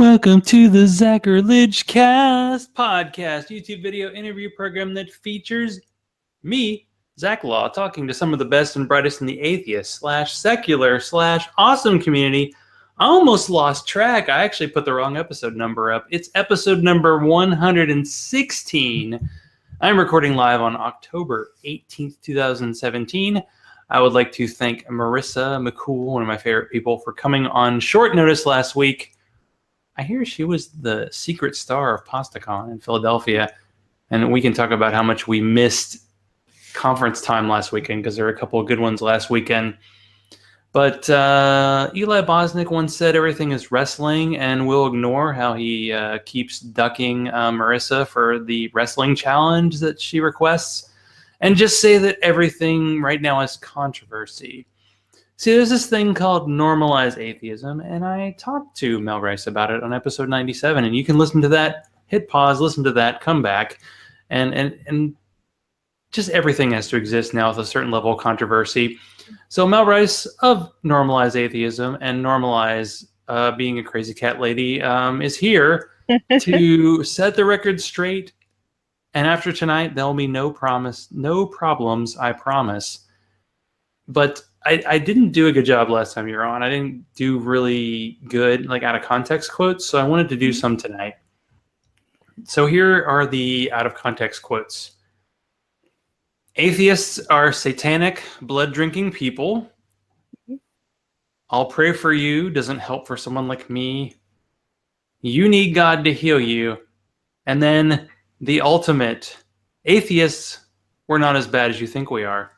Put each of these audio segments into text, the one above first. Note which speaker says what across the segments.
Speaker 1: Welcome to the Zachrilege Cast podcast, YouTube video interview program that features me, Zach Law, talking to some of the best and brightest in the atheist / secular / awesome community. I almost lost track. I actually put the wrong episode number up. It's episode number 116. I'm recording live on October 18th, 2017. I would like to thank Marissa McCool, one of my favorite people, for coming on short notice last week. I hear she was the secret star of PastaCon in Philadelphia, and we can talk about how much we missed conference time last weekend because there were a couple of good ones last weekend. But Eli Bosnick once said everything is wrestling, and we'll ignore how he keeps ducking Marissa for the wrestling challenge that she requests, and just say that everything right now is controversy. See, there's this thing called Normalize Atheism, and I talked to Mel Rice about it on episode 97, and you can listen to that, hit pause, listen to that, come back, and just everything has to exist now with a certain level of controversy. So Mel Rice of Normalize Atheism and Normalize being a crazy cat lady is here to set the record straight, and after tonight, there'll be no problems, I promise. But I didn't do a good job last time you were on. I didn't do really good, like, out of context quotes, so I wanted to do some tonight. So here are the out of context quotes. Atheists are satanic, blood-drinking people. I'll pray for you doesn't help for someone like me. You need God to heal you. And then the ultimate, atheists, we're not as bad as you think we are.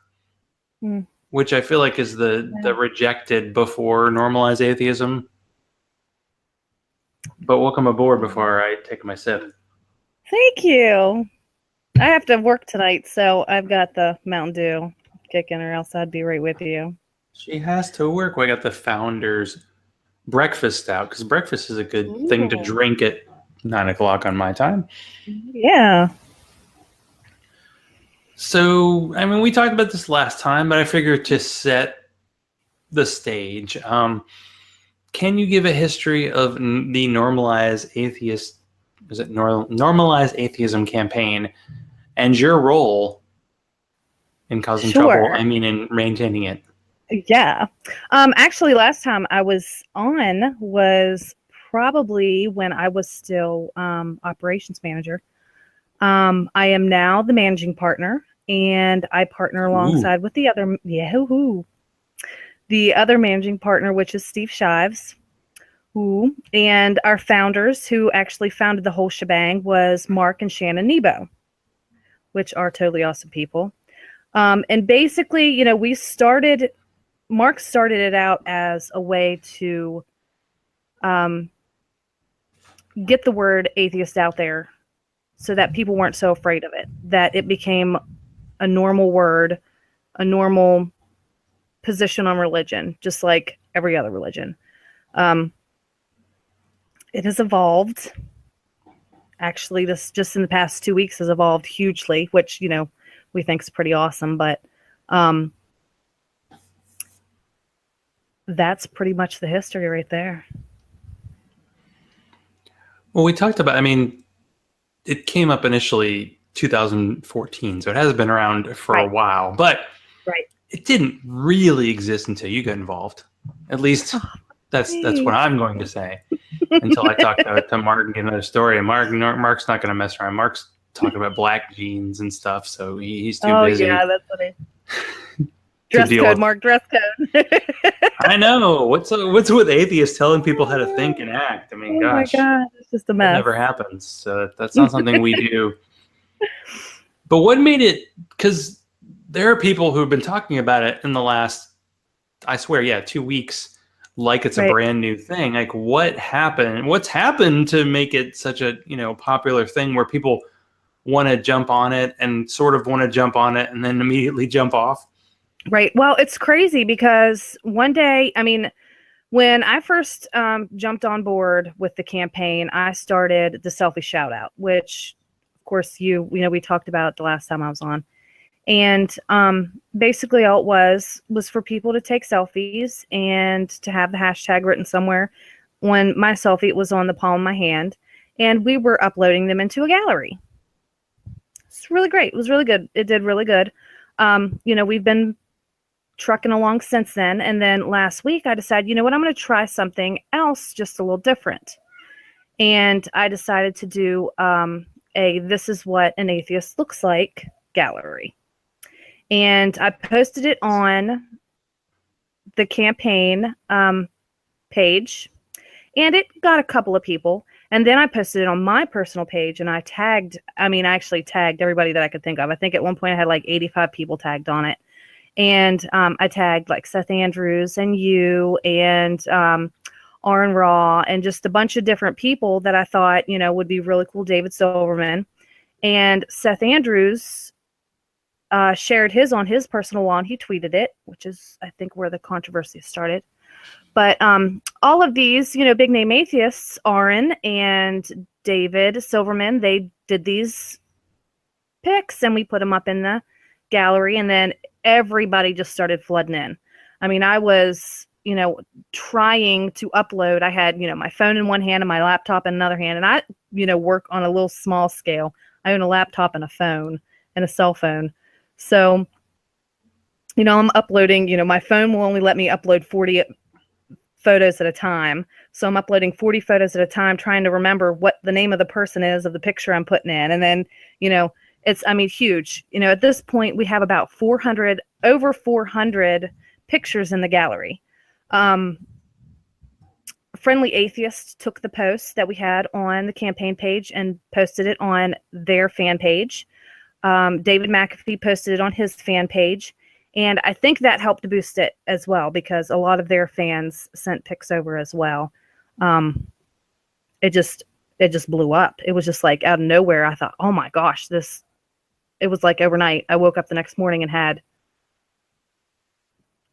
Speaker 1: Which I feel like is the rejected before Normalize Atheism. But welcome aboard before I take my sip.
Speaker 2: Thank you. I have to work tonight, so I've got the Mountain Dew kicking, or else I'd be right with you.
Speaker 1: She has to work. We got the founder's breakfast out, because breakfast is a good thing to drink at 9 o'clock on my time.
Speaker 2: Yeah.
Speaker 1: So, I mean, we talked about this last time, but I figured to set the stage, can you give a history of the Normalize Atheism campaign and your role in causing trouble? I mean, in maintaining it.
Speaker 2: Yeah. Actually, last time I was on was probably when I was still operations manager. I am now the managing partner, and I partner alongside with the other managing partner, which is Steve Shives. And our founders, who actually founded the whole shebang, was Mark and Shannon Nebo, which are totally awesome people. And basically, you know, Mark started it out as a way to get the word atheist out there, so that people weren't so afraid of it, that it became a normal word, a normal position on religion, just like every other religion. It has evolved. Actually, this just in the past 2 weeks has evolved hugely, which, you know, we think is pretty awesome. But that's pretty much the history right there.
Speaker 1: Well, we talked about, I mean, it came up initially 2014, so it has been around for a while, but it didn't really exist until you got involved. At least that's what I'm going to say. Until I talk to Mark and get another story. And Mark's not going to mess around. Mark's talking about black jeans and stuff, so he's too busy. Oh yeah, that's funny.
Speaker 2: Dress code, Mark. Dress code.
Speaker 1: I know. What's with atheists telling people how to think and act? I mean, gosh.
Speaker 2: Oh my God, it's just a mess.
Speaker 1: It never happens. So that's not something we do. But what made it? Because there are people who've been talking about it in the last, I swear, 2 weeks, like it's a brand new thing. Like, what happened? What's happened to make it such a popular thing where people want to jump on it and sort of want to jump on it and then immediately jump off?
Speaker 2: Right. Well, it's crazy because one day, I mean, when I first jumped on board with the campaign, I started the selfie shout out, which, of course, we talked about the last time I was on. And basically all it was for people to take selfies and to have the hashtag written somewhere on my selfie, it was on the palm of my hand, and we were uploading them into a gallery. It's really great. It was really good. It did really good. We've been trucking along since then. And then last week I decided, you know what, I'm going to try something else just a little different. And I decided to do a This Is What an Atheist Looks Like gallery. And I posted it on the campaign page, and it got a couple of people. And then I posted it on my personal page, and I actually tagged everybody that I could think of. I think at one point I had like 85 people tagged on it. And I tagged like Seth Andrews and you and Aaron Raw and just a bunch of different people that I thought, would be really cool. David Silverman. And Seth Andrews shared his on his personal wall, and he tweeted it, which is, I think, where the controversy started. But all of these, big name atheists, Aaron and David Silverman, they did these pics, and we put them up in the gallery, and then everybody just started flooding in. I mean, I was, trying to upload. I had, my phone in one hand and my laptop in another hand, and I, work on a little small scale. I own a laptop and a phone and a cell phone. So, I'm uploading, my phone will only let me upload 40 photos at a time. So I'm uploading 40 photos at a time, trying to remember what the name of the person is of the picture I'm putting in. And then, it's, huge. At this point, we have about over 400 pictures in the gallery. Friendly Atheist took the post that we had on the campaign page and posted it on their fan page. David McAfee posted it on his fan page. And I think that helped to boost it as well, because a lot of their fans sent pics over as well. It just blew up. It was just like out of nowhere. I thought, oh my gosh, it was like overnight. I woke up the next morning and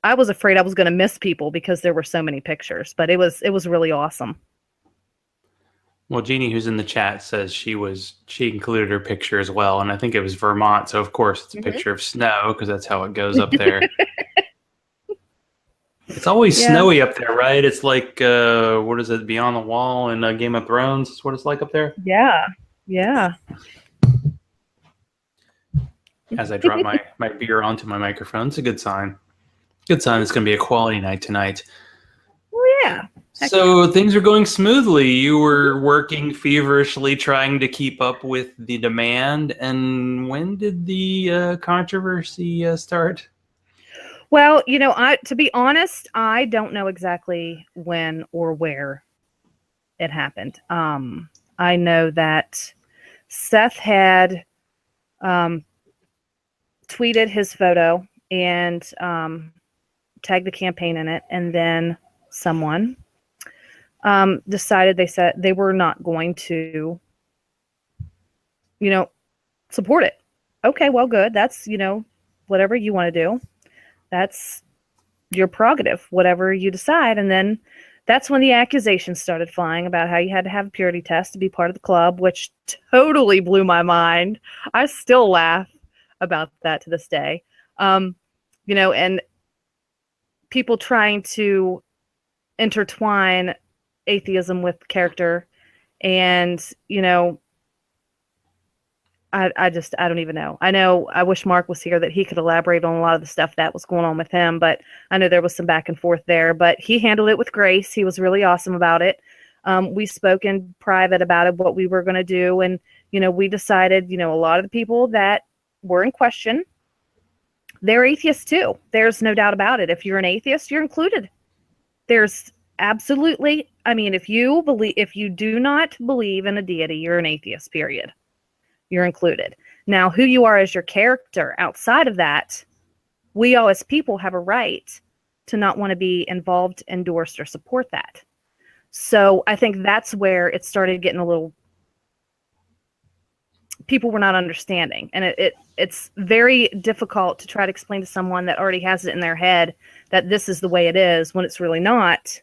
Speaker 2: I was afraid I was going to miss people because there were so many pictures, but it was really awesome.
Speaker 1: Well, Jeannie, who's in the chat, says she included her picture as well, and I think it was Vermont, so of course it's a picture of snow, because that's how it goes up there. It's always snowy up there, right? It's like, what is it, Beyond the Wall in Game of Thrones? Is what it's like up there?
Speaker 2: Yeah.
Speaker 1: As I drop my beer onto my microphone, it's a good sign. Good sign it's going to be a quality night tonight.
Speaker 2: Oh, yeah.
Speaker 1: So things are going smoothly. You were working feverishly trying to keep up with the demand. And when did the controversy start?
Speaker 2: Well, to be honest, I don't know exactly when or where it happened. I know that Seth had tweeted his photo and tagged the campaign in it, and then someone decided, they said they were not going to, support it. Okay, well, good. That's, whatever you want to do. That's your prerogative, whatever you decide. And then that's when the accusations started flying about how you had to have a purity test to be part of the club, which totally blew my mind. I still laugh about that to this day. And people trying to intertwine atheism with character, and I don't even know. I wish Mark was here, that he could elaborate on a lot of the stuff that was going on with him, but I know there was some back and forth there, but he handled it with grace. He was really awesome about it. We spoke in private about it, what we were going to do, and we decided, a lot of the people that were in question, they're atheists too. There's no doubt about it. If you're an atheist, you're included. There's absolutely, if you do not believe in a deity, you're an atheist, period. You're included. Now, who you are as your character outside of that, we all as people have a right to not want to be involved, endorsed, or support that. So I think that's where it started getting a little, people were not understanding. And it's very difficult to try to explain to someone that already has it in their head that this is the way it is, when it's really not.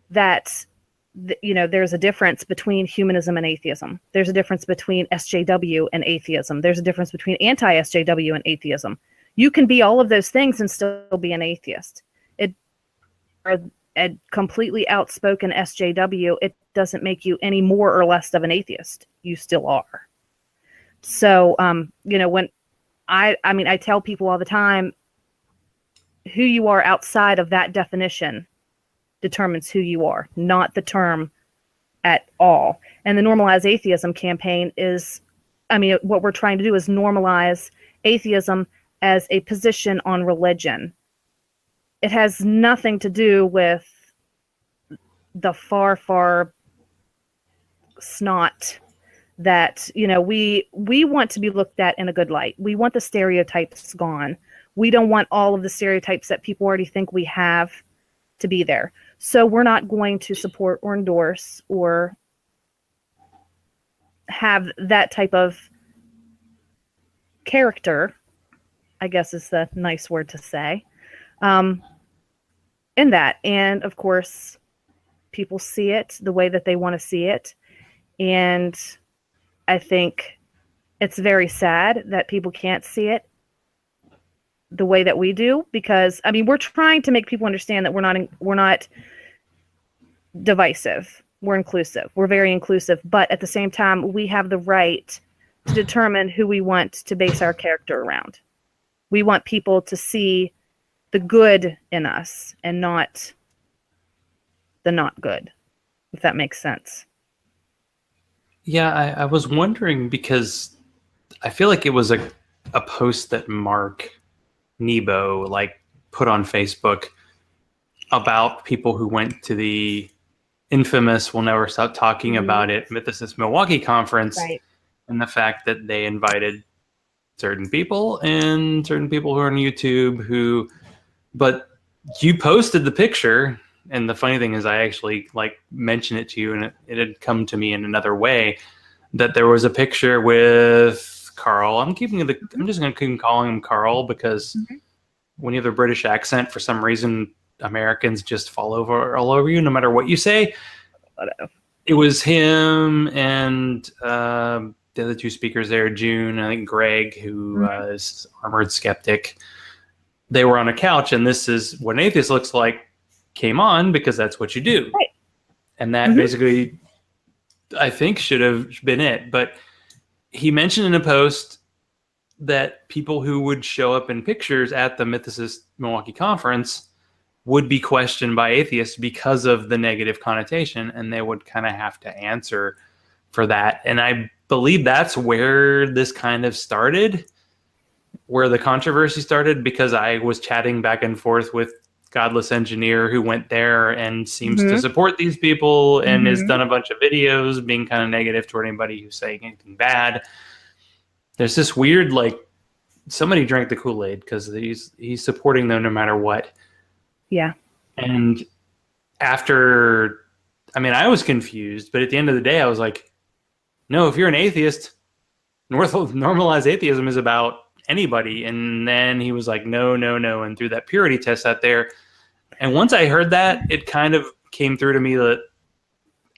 Speaker 2: That, there's a difference between humanism and atheism. There's a difference between SJW and atheism. There's a difference between anti-SJW and atheism. You can be all of those things and still be an atheist. a completely outspoken SJW, it doesn't make you any more or less of an atheist. You still are. So, when I tell people all the time, who you are outside of that definition determines who you are, not the term at all. And the Normalize Atheism campaign is, what we're trying to do is normalize atheism as a position on religion. It has nothing to do with the far snot that, we want to be looked at in a good light. We want the stereotypes gone. We don't want all of the stereotypes that people already think we have to be there. So we're not going to support or endorse or have that type of character, I guess is the nice word to say, in that. And of course, people see it the way that they want to see it. And I think it's very sad that people can't see it the way that we do, because we're trying to make people understand that we're not divisive. We're inclusive. We're very inclusive, but at the same time, we have the right to determine who we want to base our character around. We want people to see the good in us and not the not good, if that makes sense.
Speaker 1: Yeah, I was wondering, because I feel like it was a post that Mark Nebo put on Facebook about people who went to the infamous "We'll Never Stop Talking About It" Mythicist Milwaukee conference,
Speaker 2: right,
Speaker 1: and the fact that they invited certain people and certain people who are on YouTube but you posted the picture, and the funny thing is I actually mentioned it to you, and it had come to me in another way, that there was a picture with Carl. I'm just going to keep calling him Carl, because when you have a British accent, for some reason, Americans just fall all over you, no matter what you say. It was him and the other two speakers there, June, I think Greg, who is Armored Skeptic. They were on a couch, and this is what an atheist looks like, came on, because that's what you do. Right. And that basically, I think, should have been it. But he mentioned in a post that people who would show up in pictures at the Mythicist Milwaukee conference would be questioned by atheists because of the negative connotation, and they would kind of have to answer for that. And I believe that's where this kind of started, where the controversy started, because I was chatting back and forth with Godless Engineer, who went there and seems to support these people and has done a bunch of videos being kind of negative toward anybody who's saying anything bad. There's this weird, somebody drank the Kool-Aid, because he's supporting them no matter what.
Speaker 2: Yeah.
Speaker 1: And after, I was confused, but at the end of the day, I was like, no, if you're an atheist, Normalize Atheism is about anybody. And then he was like, no, and threw that purity test out there. And once I heard that, it kind of came through to me that,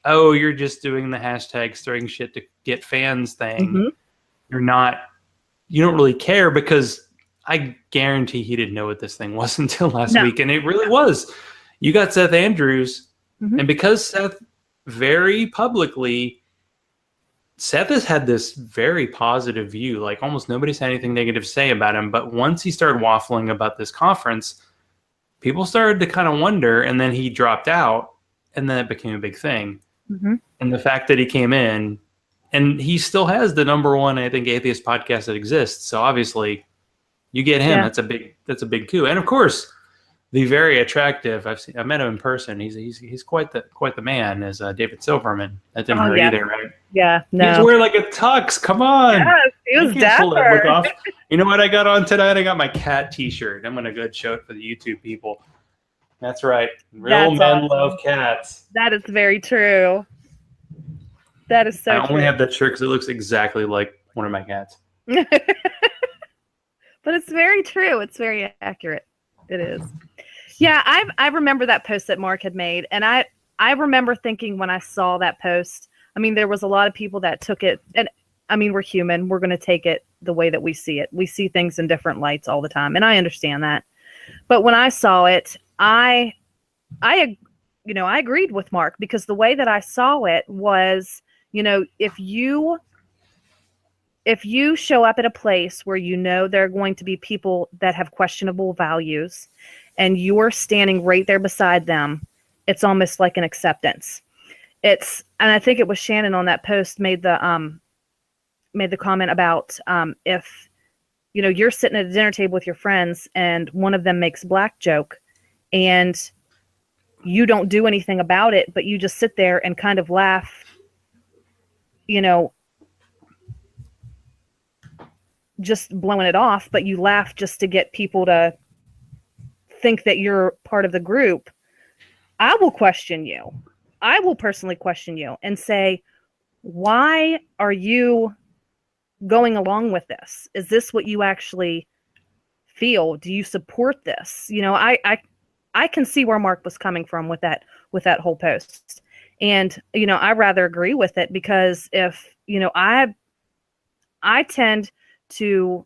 Speaker 1: oh, you're just doing the hashtag stirring shit to get fans thing. You don't really care, because I guarantee he didn't know what this thing was until last week. And it really was. You got Seth Andrews, and because Seth very publicly, Seth has had this very positive view. Almost nobody's had anything negative to say about him. But once he started waffling about this conference, people started to kind of wonder, and then he dropped out, and then it became a big thing. And the fact that he came in, and he still has the #1, I think, atheist podcast that exists. So obviously, you get him. Yeah. That's a big coup. And of course, the very attractive. I met him in person. He's quite the man. As David Silverman. That didn't hurt either, right?
Speaker 2: Yeah, no.
Speaker 1: He's wearing a tux. Come on.
Speaker 2: Yes, he was dapper.
Speaker 1: You know what I got on tonight? I got my cat T-shirt. I'm gonna go show it for the YouTube people. That's right. Real men love cats.
Speaker 2: That is very true. That is so true.
Speaker 1: I only have that shirt because it looks exactly like one of my cats.
Speaker 2: But it's very true. It's very accurate. It is. Yeah, I remember that post that Mark had made. And I remember thinking when I saw that post, there was a lot of people that took it. And we're human. We're going to take it the way that we see it. We see things in different lights all the time. And I understand that. But when I saw it, I I agreed with Mark, because the way that I saw it was, if you show up at a place where there are going to be people that have questionable values and you're standing right there beside them, it's almost like an acceptance. And I think it was Shannon on that post made the comment about if you're sitting at a dinner table with your friends and one of them makes a black joke and you don't do anything about it, but you just sit there and kind of laugh, just blowing it off, but you laugh just to get people to think that you're part of the group. I will question you. I will personally question you and say, why are you going along with this? Is this what you actually feel? Do you support this? I can see where Mark was coming from with that whole post. And, I rather agree with it, because if, I tend to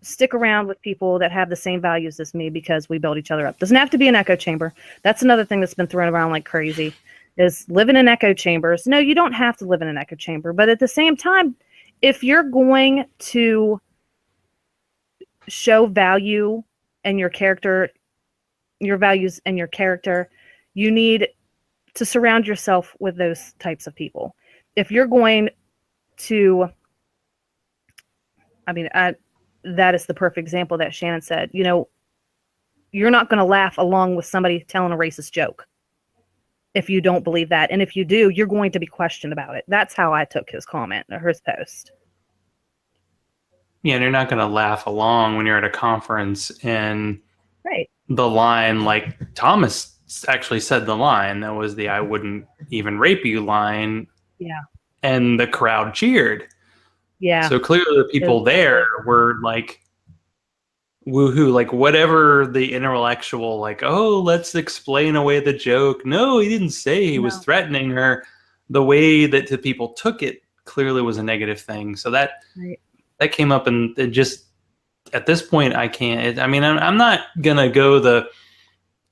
Speaker 2: stick around with people that have the same values as me, because we build each other up. Doesn't have to be an echo chamber. That's another thing that's been thrown around like crazy, is living in echo chambers. No, you don't have to live in an echo chamber. But at the same time, if you're going to show value and your character, your values and your character, you need to surround yourself with those types of people. If you're going to, that is the perfect example that Shannon said. You're not going to laugh along with somebody telling a racist joke if you don't believe that. And if you do, you're going to be questioned about it. That's how I took his comment or his post.
Speaker 1: Yeah, and you're not going to laugh along when you're at a conference and
Speaker 2: right.
Speaker 1: The line, like Thomas actually said the line, that was the "I wouldn't even rape you" line.
Speaker 2: Yeah.
Speaker 1: And the crowd cheered.
Speaker 2: Yeah.
Speaker 1: So clearly the people there were like, woohoo, like whatever the intellectual, like, oh, let's explain away the joke. No, he didn't say he was threatening her. The way that the people took it clearly was a negative thing. So that came up, and it just, at this point, I can't. I'm not gonna go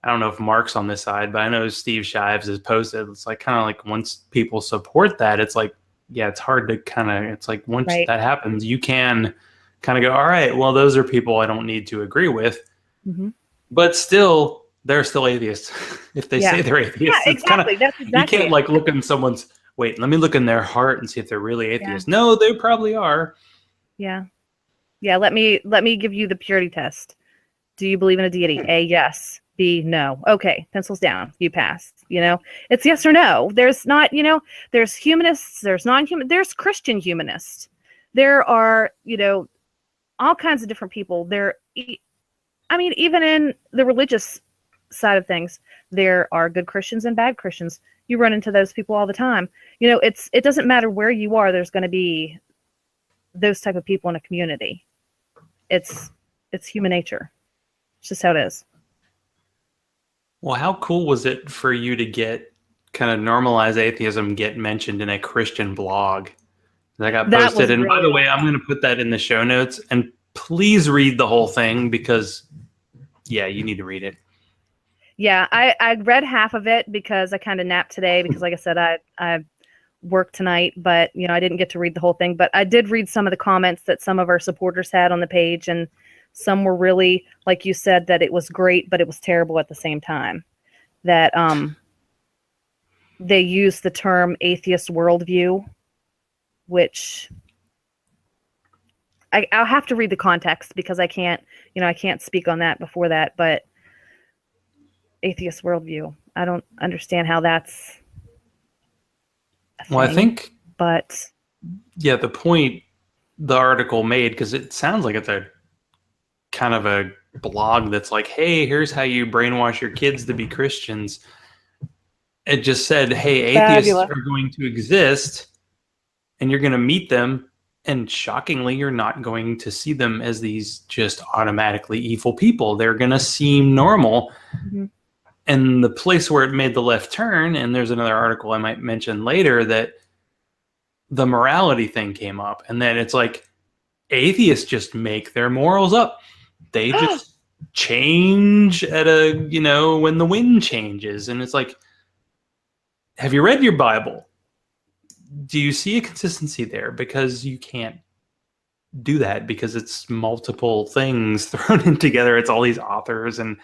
Speaker 1: I don't know if Mark's on this side, but I know Steve Shives has posted. It's like kind of like once people support that, it's like, yeah, it's hard to kind of. It's like once that happens, you can kind of go, all right, well, those are people I don't need to agree with, but still, they're still atheists if they say they're atheists.
Speaker 2: Yeah, exactly. That's exactly.
Speaker 1: You can't like look in someone's. Wait, let me look in their heart and see if they're really atheists. Yeah. No, they probably are.
Speaker 2: Yeah. Yeah, let me give you the purity test. Do you believe in a deity? A, yes. B, no. Okay, pencils down. You pass. It's yes or no. There's not, there's humanists, there's non-human, there's Christian humanists. There are, all kinds of different people. Even in the religious side of things, there are good Christians and bad Christians. You run into those people all the time. It doesn't matter where you are, there's going to be those type of people in a community. It's human nature. It's just how it is.
Speaker 1: Well, how cool was it for you to get kind of Normalize Atheism get mentioned in a Christian blog that got posted? And by the way, I'm going to put that in the show notes, and please read the whole thing, because you need to read it.
Speaker 2: Yeah, I read half of it because I kind of napped today, because like I said, I worked tonight, but I didn't get to read the whole thing. But I did read some of the comments that some of our supporters had on the page, and some were really, like you said, that it was great, but it was terrible at the same time. That they used the term atheist worldview, which I'll have to read the context, because I can't speak on that before that. But atheist worldview, I don't understand how that's a thing,
Speaker 1: I think,
Speaker 2: but
Speaker 1: the point the article made, because it sounds like it's a kind of a blog that's like, hey, here's how you brainwash your kids to be Christians. It just said, hey, atheists are going to exist, and you're going to meet them, and shockingly, you're not going to see them as these just automatically evil people. They're going to seem normal. And the place where it made the left turn, and there's another article I might mention later, that the morality thing came up, and then it's like, atheists just make their morals up. They just change at when the wind changes. And it's like, have you read your Bible? Do you see a consistency there? Because you can't do that because it's multiple things thrown in together. It's all these authors. And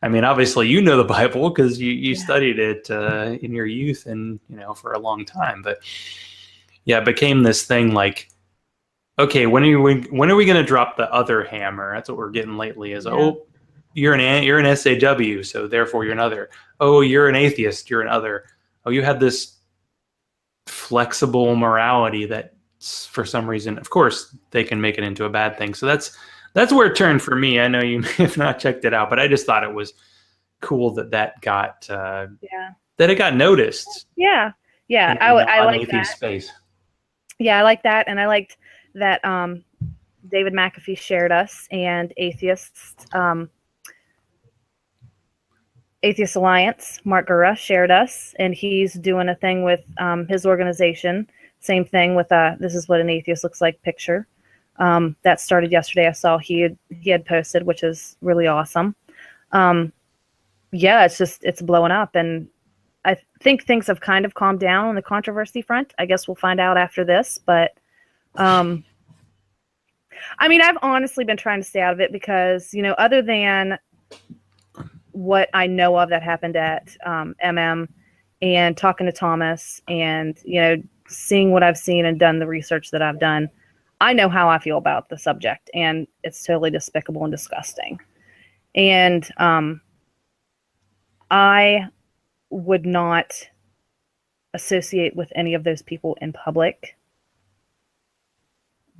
Speaker 1: I mean, obviously, you know the Bible because you studied it in your youth and, for a long time. But yeah, it became this thing like, okay, when are we going to drop the other hammer? That's what we're getting lately is, oh, you're an SAW, so therefore you're another. Oh, you're an atheist, you're an other. Oh, you have this flexible morality that for some reason, of course, they can make it into a bad thing. So that's where it turned for me. I know you may have not checked it out, but I just thought it was cool that got that it got noticed.
Speaker 2: Yeah. I like that
Speaker 1: space.
Speaker 2: Yeah, I like that, and I liked that David McAfee shared us and Atheist Alliance. Mark Gura shared us, and he's doing a thing with his organization. Same thing with this is what an atheist looks like picture. That started yesterday. I saw he had posted, which is really awesome. It's blowing up, and I think things have kind of calmed down on the controversy front. I guess we'll find out after this, but I mean, I've honestly been trying to stay out of it because, other than what I know of that happened at MM and talking to Thomas and, seeing what I've seen and done the research that I've done, I know how I feel about the subject, and it's totally despicable and disgusting. And I would not associate with any of those people in public.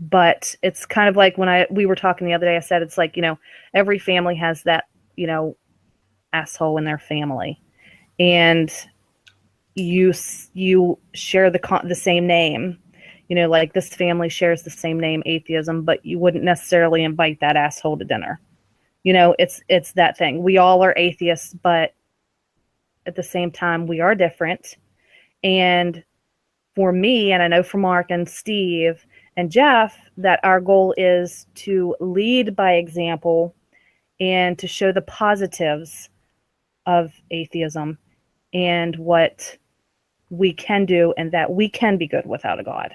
Speaker 2: But it's kind of like when we were talking the other day, I said, it's like, every family has that, asshole in their family. And you share the same name, like this family shares the same name, atheism, but you wouldn't necessarily invite that asshole to dinner. It's that thing. We all are atheists, but at the same time, we are different. And for me, and I know for Mark and Steve and Jeff, that our goal is to lead by example and to show the positives of atheism and what we can do, and that we can be good without a God.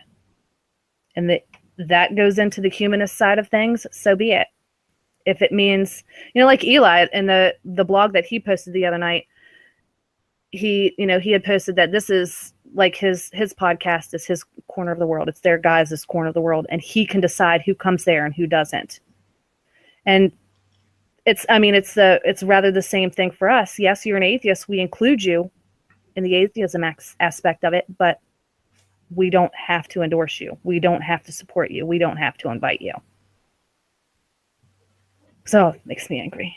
Speaker 2: And that goes into the humanist side of things, so be it. If it means, like Eli in the blog that he posted the other night, he had posted that this is like his podcast is his corner of the world. It's their guys' corner of the world, and he can decide who comes there and who doesn't. And it's rather the same thing for us. Yes, you're an atheist. We include you in the atheism aspect of it, but we don't have to endorse you. We don't have to support you. We don't have to invite you. So it makes me angry.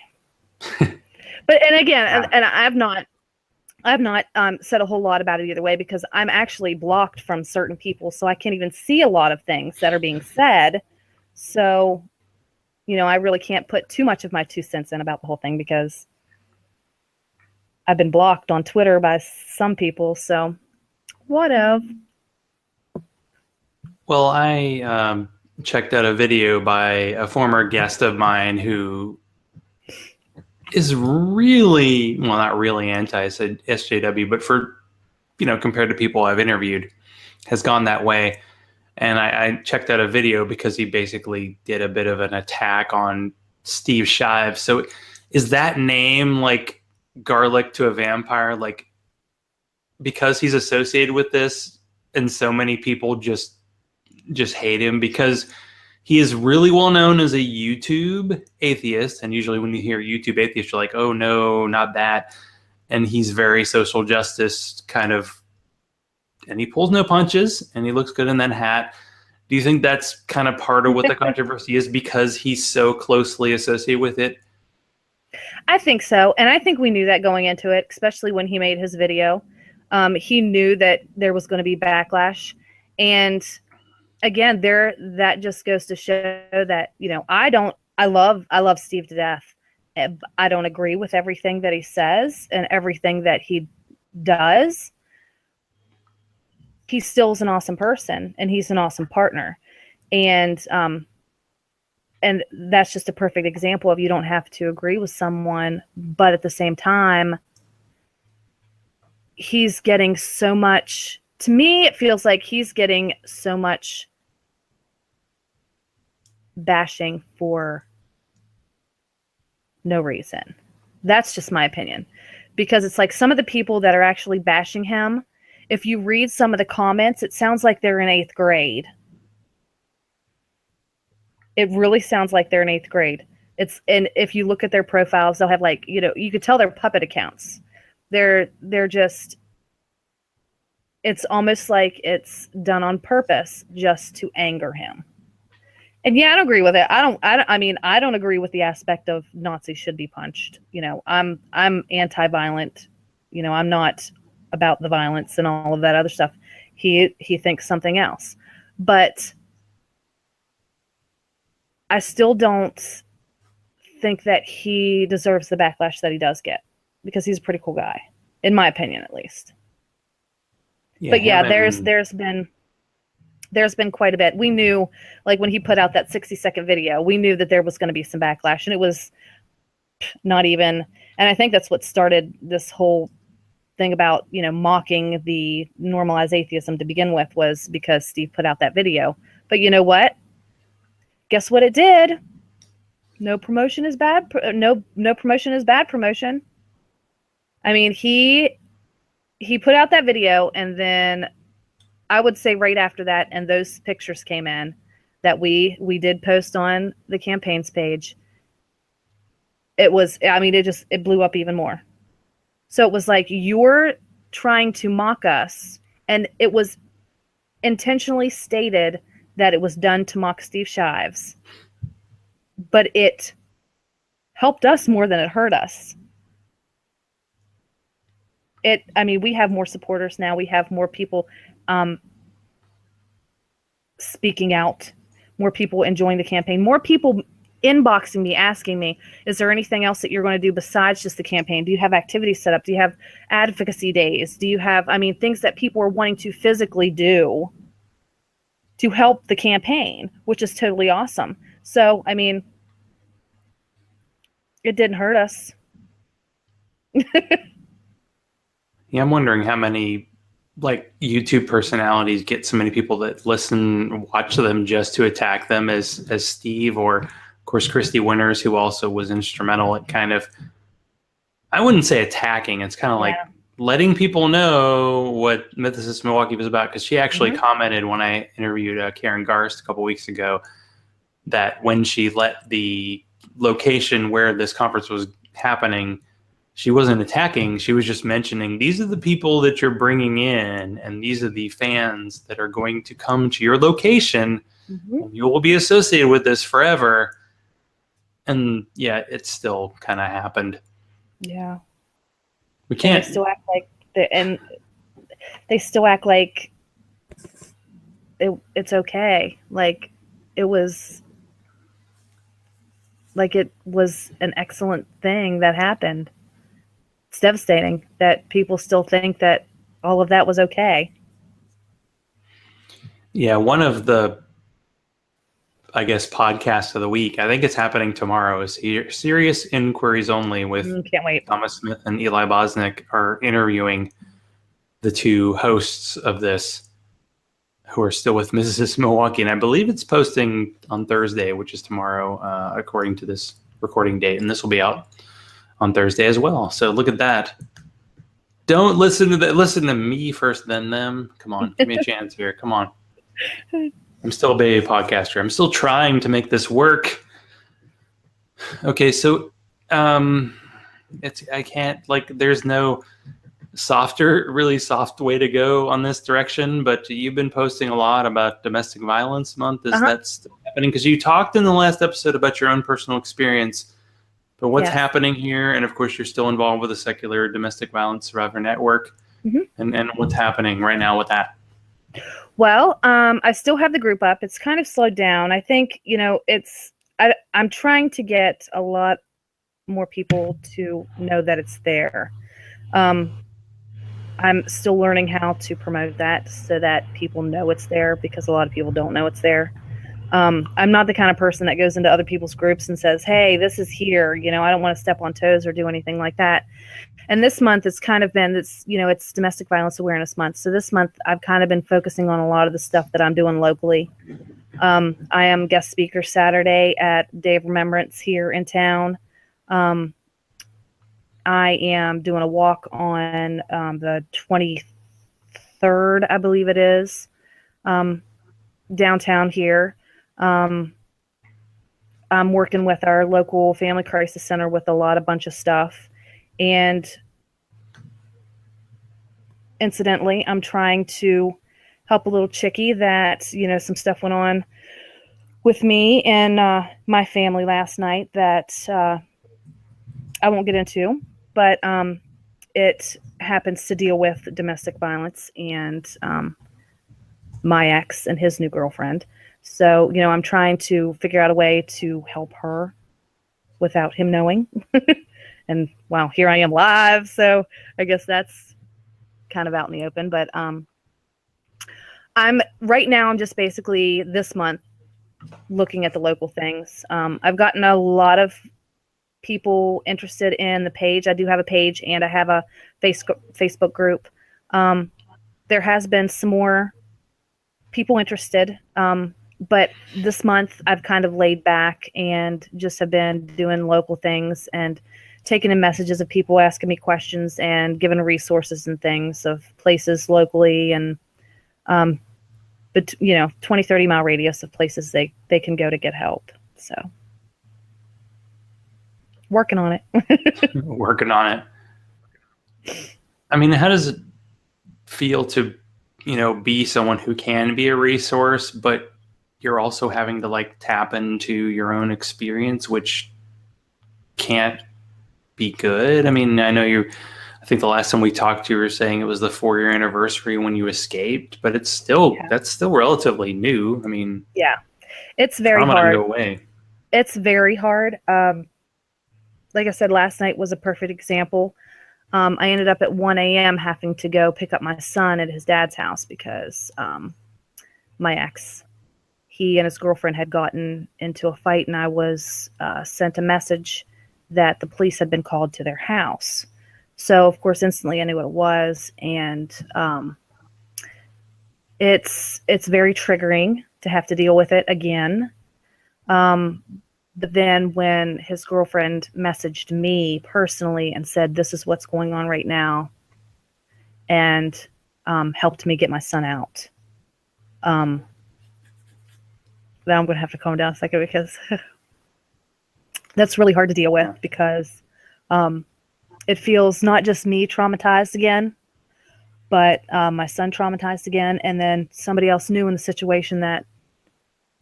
Speaker 2: And I've not said a whole lot about it either way, because I'm actually blocked from certain people, so I can't even see a lot of things that are being said. So, I really can't put too much of my 2 cents in about the whole thing because I've been blocked on Twitter by some people. So, whatever.
Speaker 1: Well, I checked out a video by a former guest of mine who is really, well, not really anti-SJW, but for, compared to people I've interviewed, has gone that way. And I checked out a video because he basically did a bit of an attack on Steve Shives. So is that name like garlic to a vampire? Like, because he's associated with this and so many people just hate him because he is really well known as a YouTube atheist. And usually when you hear YouTube atheist, you're like, oh no, not that. And he's very social justice kind of, and he pulls no punches and he looks good in that hat. Do you think that's kind of part of what the controversy is because he's so closely associated with it?
Speaker 2: I think so. And I think we knew that going into it, especially when he made his video. He knew that there was going to be backlash. And again, that just goes to show that, I love Steve to death. I don't agree with everything that he says and everything that he does. He still is an awesome person and he's an awesome partner. And that's just a perfect example of you don't have to agree with someone, but at the same time, he's getting so much, to me, it feels like he's getting so much bashing for no reason. That's just my opinion. Because it's like some of the people that are actually bashing him, if you read some of the comments, it sounds like they're in 8th grade. It really sounds like they're in 8th grade. And if you look at their profiles, they'll have like, you could tell they're puppet accounts. They're just, it's almost like it's done on purpose just to anger him. And yeah, I don't agree with it. I don't agree with the aspect of Nazis should be punched. I'm anti-violent. I'm not about the violence and all of that other stuff. He thinks something else. But I still don't think that he deserves the backlash that he does get, because he's a pretty cool guy, in my opinion, at least. Yeah, but yeah, there's been quite a bit. We knew, like when he put out that 60-second video, we knew that there was going to be some backlash, and it was not even. And I think that's what started this whole thing about mocking the Normalize Atheism to begin with, was because Steve put out that video. But you know what? Guess what it did? No promotion is bad. No promotion is bad promotion. I mean, he put out that video, and then I would say right after that, and those pictures came in that we did post on the campaign's page. It was, it blew up even more. So it was like, you're trying to mock us, and it was intentionally stated that it was done to mock Steve Shives, but it helped us more than it hurt us. We have more supporters now. We have more people speaking out, more people enjoying the campaign, more people inboxing me, asking me, is there anything else that you're going to do besides just the campaign? Do you have activities set up? Do you have advocacy days? Do you have, things that people are wanting to physically do to help the campaign, which is totally awesome. So, it didn't hurt us.
Speaker 1: Yeah, I'm wondering how many YouTube personalities get so many people that listen, watch them just to attack them as Steve, or of course Christy Winters, who also was instrumental at kind of, I wouldn't say attacking, it's kind of like letting people know what Mythicist Milwaukee was about, because she actually commented when I interviewed Karen Garst a couple weeks ago that when she let the location where this conference was happening, she wasn't attacking. She was just mentioning, these are the people that you're bringing in, and these are the fans that are going to come to your location. And you will be associated with this forever. And yeah, it still kind of happened.
Speaker 2: Yeah.
Speaker 1: We can't.
Speaker 2: And they still act like it's okay. Like it was an excellent thing that happened. It's devastating that people still think that all of that was okay.
Speaker 1: Yeah, one of the, I guess, podcasts of the week, I think it's happening tomorrow, is Serious Inquiries Only with
Speaker 2: Can't wait.
Speaker 1: Thomas Smith and Eli Bosnick are interviewing the two hosts of this, who are still with Mythicist Milwaukee. And I believe it's posting on Thursday, which is tomorrow, according to this recording date. And this will be out on Thursday as well. So look at that. Don't listen to that. Listen to me first, then them. Come on, give me a chance here. Come on. I'm still a baby podcaster. I'm still trying to make this work. Okay, so I can't, there's no really soft way to go on this direction, but you've been posting a lot about Domestic Violence Month. Is that still happening? Because you talked in the last episode about your own personal experience, but what's happening here? And of course, you're still involved with the Secular Domestic Violence Survivor Network. And what's happening right now with that?
Speaker 2: Well, I still have the group up. It's kind of slowed down. I think, I'm trying to get a lot more people to know that it's there. I'm still learning how to promote that so that people know it's there, because a lot of people don't know it's there. I'm not the kind of person that goes into other people's groups and says, hey, this is here. I don't want to step on toes or do anything like that. And this month it's kind of been, it's Domestic Violence Awareness Month. So this month I've kind of been focusing on a lot of the stuff that I'm doing locally. I am guest speaker Saturday at Day of Remembrance here in town. I am doing a walk on the 23rd, I believe it is, downtown here. I'm working with our local Family Crisis Center with a bunch of stuff. And incidentally, I'm trying to help a little chickie that, some stuff went on with me and my family last night that I won't get into, but it happens to deal with domestic violence and my ex and his new girlfriend. So, I'm trying to figure out a way to help her without him knowing. And wow, here I am live. So I guess that's kind of out in the open, but I'm just basically this month looking at the local things. I've gotten a lot of people interested in the page. I do have a page and I have a Facebook group. There has been some more people interested. But this month I've kind of laid back and just have been doing local things and taking in messages of people asking me questions and giving resources and things of places locally and, but 20, 30 mile radius of places they can go to get help. So working on it.
Speaker 1: Working on it. I mean, how does it feel to, be someone who can be a resource, but you're also having to tap into your own experience, which can't be good? I mean, I think the last time we talked, you were saying it was the 4-year anniversary when you escaped, but it's still, that's still relatively new. I mean,
Speaker 2: yeah, it's very hard.
Speaker 1: Go away.
Speaker 2: It's very hard. Like I said, last night was a perfect example. I ended up at 1 a.m. having to go pick up my son at his dad's house because my ex, he and his girlfriend had gotten into a fight, and I was sent a message that the police had been called to their house. So, of course, instantly I knew what it was, and it's very triggering to have to deal with it again. But then when his girlfriend messaged me personally and said, this is what's going on right now, and helped me get my son out, now I'm going to have to calm down a second because that's really hard to deal with because it feels not just me traumatized again, but my son traumatized again, and then somebody else new in the situation that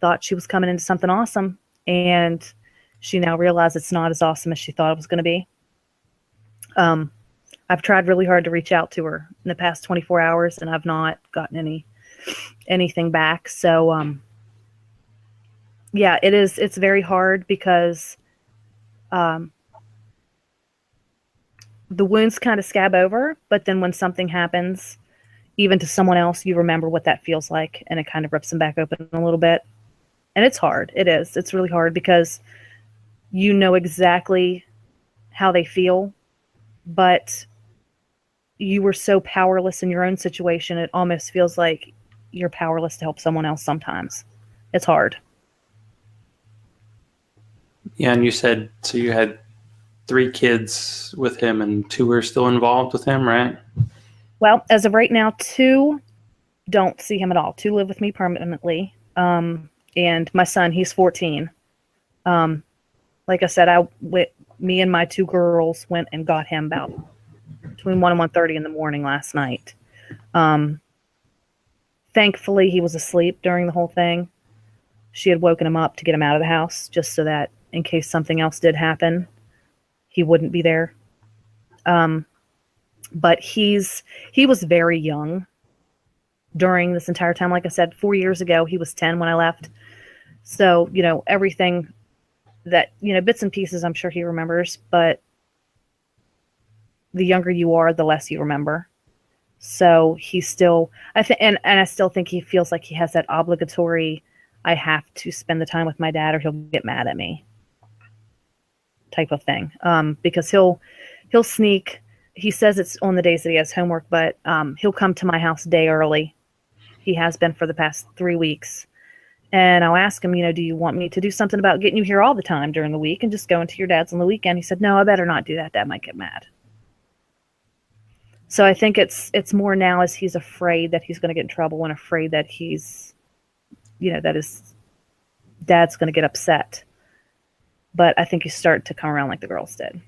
Speaker 2: thought she was coming into something awesome, and she now realized it's not as awesome as she thought it was going to be. I've tried really hard to reach out to her in the past 24 hours, and I've not gotten anything back. So, yeah, it's very hard because the wounds kind of scab over, but then when something happens, even to someone else, you remember what that feels like, and it kind of rips them back open a little bit. And it's hard. It is. It's really hard because you know exactly how they feel, but you were so powerless in your own situation, it almost feels like you're powerless to help someone else sometimes. It's hard.
Speaker 1: Yeah, and you said, so you had 3 kids with him and 2 are still involved with him, right?
Speaker 2: Well, as of right now, 2 don't see him at all. 2 live with me permanently. And my son, he's 14. Like I said, me and my 2 girls went and got him about between 1 and 1:30 in the morning last night. Thankfully, he was asleep during the whole thing. She had woken him up to get him out of the house just so that in case something else did happen, he wouldn't be there. But he was very young during this entire time. Like I said, 4 years ago, he was 10 when I left. So, everything that, bits and pieces, I'm sure he remembers, but the younger you are, the less you remember. So he's still, and I still think he feels like he has that obligatory, I have to spend the time with my dad or he'll get mad at me type of thing. Because he'll sneak he says it's on the days that he has homework, but he'll come to my house a day early. He has been for the past 3 weeks. And I'll ask him, do you want me to do something about getting you here all the time during the week and just going to your dad's on the weekend? He said, no, I better not do that. Dad might get mad. So I think it's more now as he's afraid that he's going to get in trouble and afraid that he's, that his dad's going to get upset. But I think he's starting to come around like the girls did.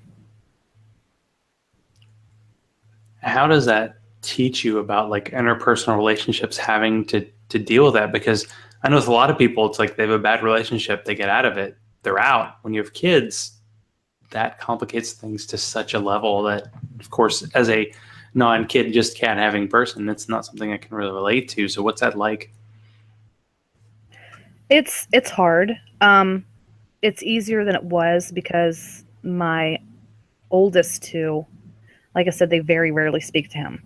Speaker 1: How does that teach you about like interpersonal relationships, having to deal with that? Because I know with a lot of people, it's like they have a bad relationship, they get out of it, they're out. When you have kids, that complicates things to such a level that, of course, as a non-kid, just cat having person, it's not something I can really relate to. So what's that like?
Speaker 2: It's hard. It's easier than it was because my oldest two, like I said, they very rarely speak to him.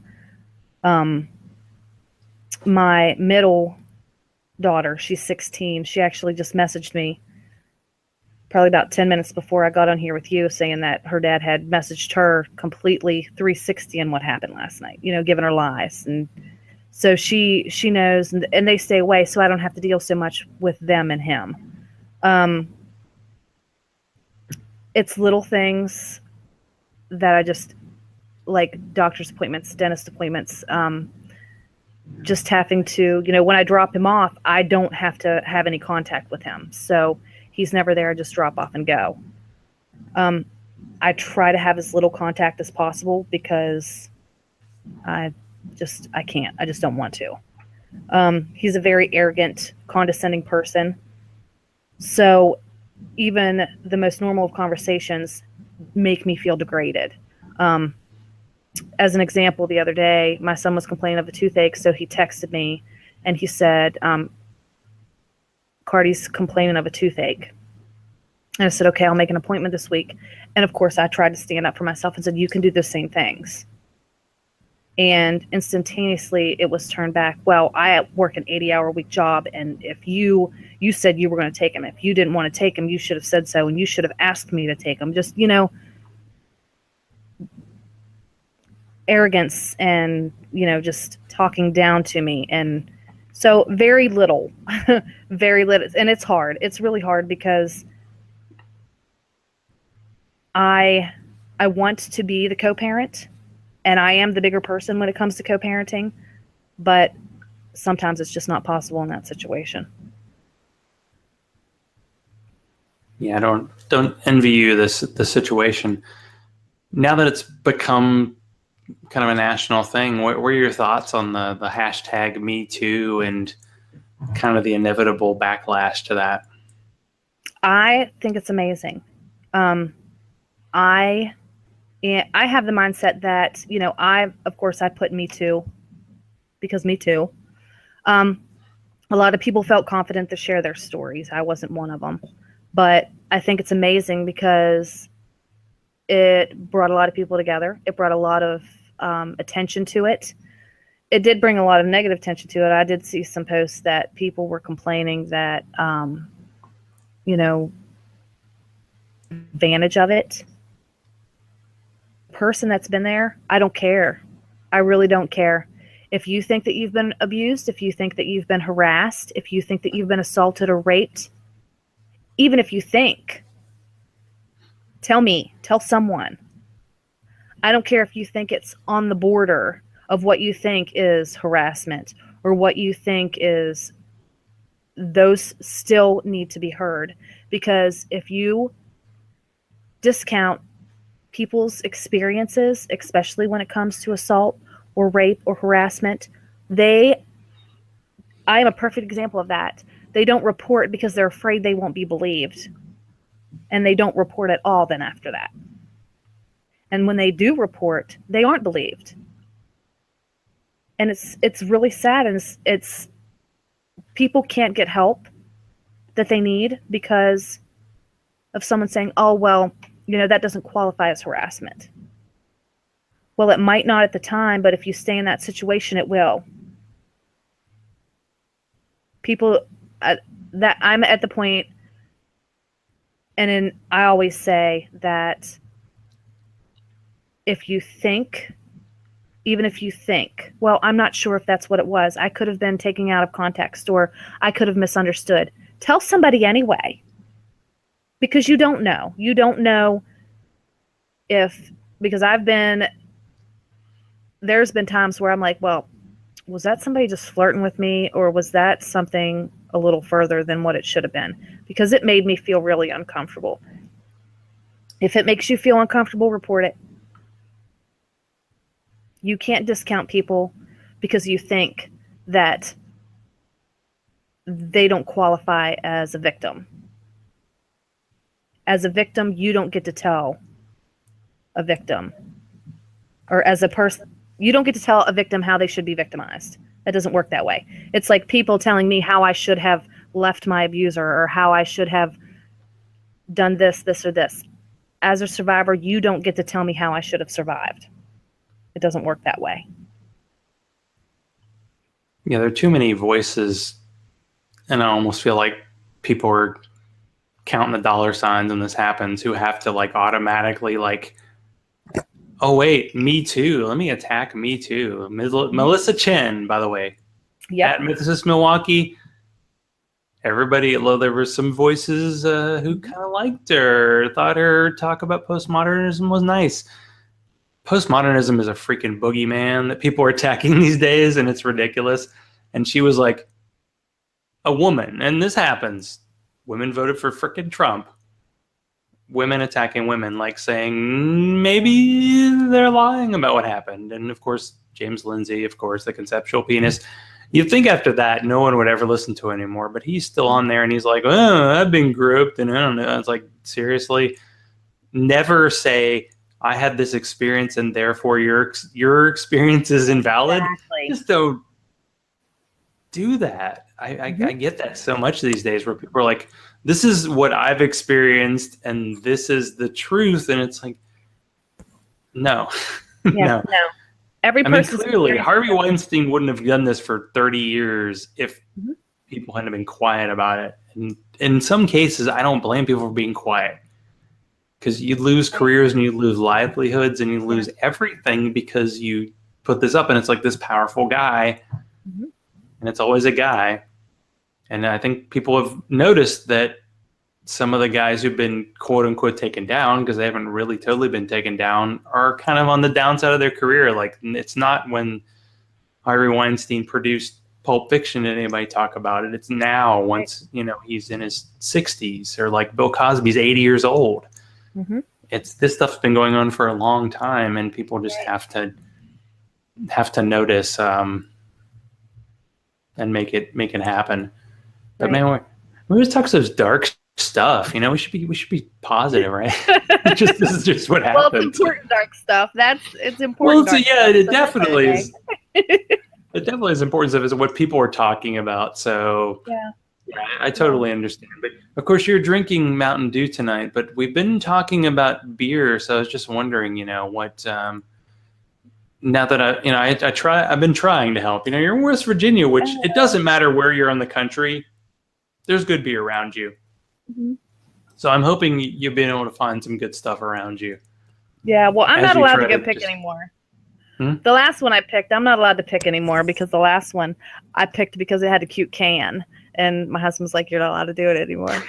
Speaker 2: My middle daughter, she's 16. She actually just messaged me probably about 10 minutes before I got on here with you, saying that her dad had messaged her completely 360 in what happened last night, giving her lies. And so she knows, and they stay away, so I don't have to deal so much with them and him. It's little things that I just, like doctor's appointments, dentist appointments, just having to, when I drop him off, I don't have to have any contact with him. So he's never there. I just drop off and go. I try to have as little contact as possible because I can't. I just don't want to. He's a very arrogant, condescending person. So even the most normal of conversations make me feel degraded. As an example, the other day, my son was complaining of a toothache, so he texted me, and he said, Cardi's complaining of a toothache. And I said, okay, I'll make an appointment this week. And, of course, I tried to stand up for myself and said, you can do the same things. And instantaneously, it was turned back. Well, I work an 80-hour-a-week job, and if you said you were going to take him, if you didn't want to take him, you should have said so, and you should have asked me to take him. Just, arrogance and, just talking down to me. And so very little, very little. And it's hard. It's really hard because I want to be the co-parent, and I am the bigger person when it comes to co-parenting, but sometimes it's just not possible in that situation.
Speaker 1: Yeah, I don't envy you the situation. Now that it's become kind of a national thing, what are your thoughts on the hashtag Me Too and kind of the inevitable backlash to that?
Speaker 2: I think it's amazing. I have the mindset that, I put Me Too because Me Too. A lot of people felt confident to share their stories. I wasn't one of them. But I think it's amazing because it brought a lot of people together. It brought a lot of attention to it. It did bring a lot of negative attention to it. I did see some posts that people were complaining that, advantage of it. Person that's been there, I don't care. I really don't care. If you think that you've been abused, if you think that you've been harassed, if you think that you've been assaulted or raped, even if you think, tell me, tell someone. I don't care if you think it's on the border of what you think is harassment or what you think is, those still need to be heard. Because if you discount people's experiences, especially when it comes to assault or rape or harassment, I am a perfect example of that. They don't report because they're afraid they won't be believed. And they don't report at all then after that. And when they do report, they aren't believed. And it's really sad. And it's people can't get help that they need because of someone saying, oh, well, that doesn't qualify as harassment. Well, it might not at the time, but if you stay in that situation, it will. People that I'm at the point, and I always say that if you think, even if you think, well, I'm not sure if that's what it was. I could have been taken out of context, or I could have misunderstood. Tell somebody anyway, because you don't know. You don't know if, because there's been times where I'm like, well, was that somebody just flirting with me, or was that something a little further than what it should have been? Because it made me feel really uncomfortable. If it makes you feel uncomfortable, report it. You can't discount people because you think that they don't qualify as a victim. As a victim, you don't get to tell a victim, or as a person, you don't get to tell a victim how they should be victimized. That doesn't work that way. It's like people telling me how I should have left my abuser, or how I should have done this, or this. As a survivor, you don't get to tell me how I should have survived. It doesn't work that way.
Speaker 1: Yeah, there are too many voices, and I almost feel like people are counting the dollar signs when this happens, who have to like automatically like, oh wait, me too. Let me attack me too. Melissa Chen, by the way, at Mythicist Milwaukee. Everybody, although there were some voices who kind of liked her, thought her talk about postmodernism was nice. Postmodernism is a freaking boogeyman that people are attacking these days, and it's ridiculous. And she was like, a woman, and this happens. Women voted for freaking Trump. Women attacking women, like saying maybe they're lying about what happened. And of course, James Lindsay, of course, the conceptual penis. You'd think after that, no one would ever listen to it anymore, but he's still on there, and he's like, oh, I've been groped, and I don't know. It's like, seriously? Never say, I had this experience, and therefore your experience is invalid.
Speaker 2: Exactly.
Speaker 1: Just don't do that. I get that so much these days, where people are like, this is what I've experienced, and this is the truth, and it's like, no.
Speaker 2: No. Every person.
Speaker 1: Clearly, Harvey Weinstein wouldn't have done this for 30 years if people hadn't been quiet about it. And in some cases, I don't blame people for being quiet, because you lose careers and you lose livelihoods and you lose everything because you put this up, and it's like this powerful guy, and it's always a guy. And I think people have noticed that some of the guys who've been quote unquote taken down, because they haven't really totally been taken down, are kind of on the downside of their career. Like, it's not when Harvey Weinstein produced Pulp Fiction that anybody talk about it. It's now, once he's in his 60s, or like Bill Cosby's 80 years old. It's this stuff's been going on for a long time, and people just have to notice and make it happen. But man, we always talk such dark stuff. We should be positive, right? This is just what happens.
Speaker 2: Well, it's important dark stuff. It's important.
Speaker 1: Well, it definitely is. It definitely is important stuff. Is what people are talking about. So yeah, I totally understand. But of course, you're drinking Mountain Dew tonight. But we've been talking about beer, so I was just wondering, what. Now that I've been trying to help. You're in West Virginia, which it doesn't matter where you're in the country. There's good beer around you. So I'm hoping you've been able to find some good stuff around you.
Speaker 2: Yeah, well, I'm not allowed to go pick anymore. The last one I picked, I'm not allowed to pick anymore, because the last one I picked because it had a cute can. And my husband's like, you're not allowed to do it anymore.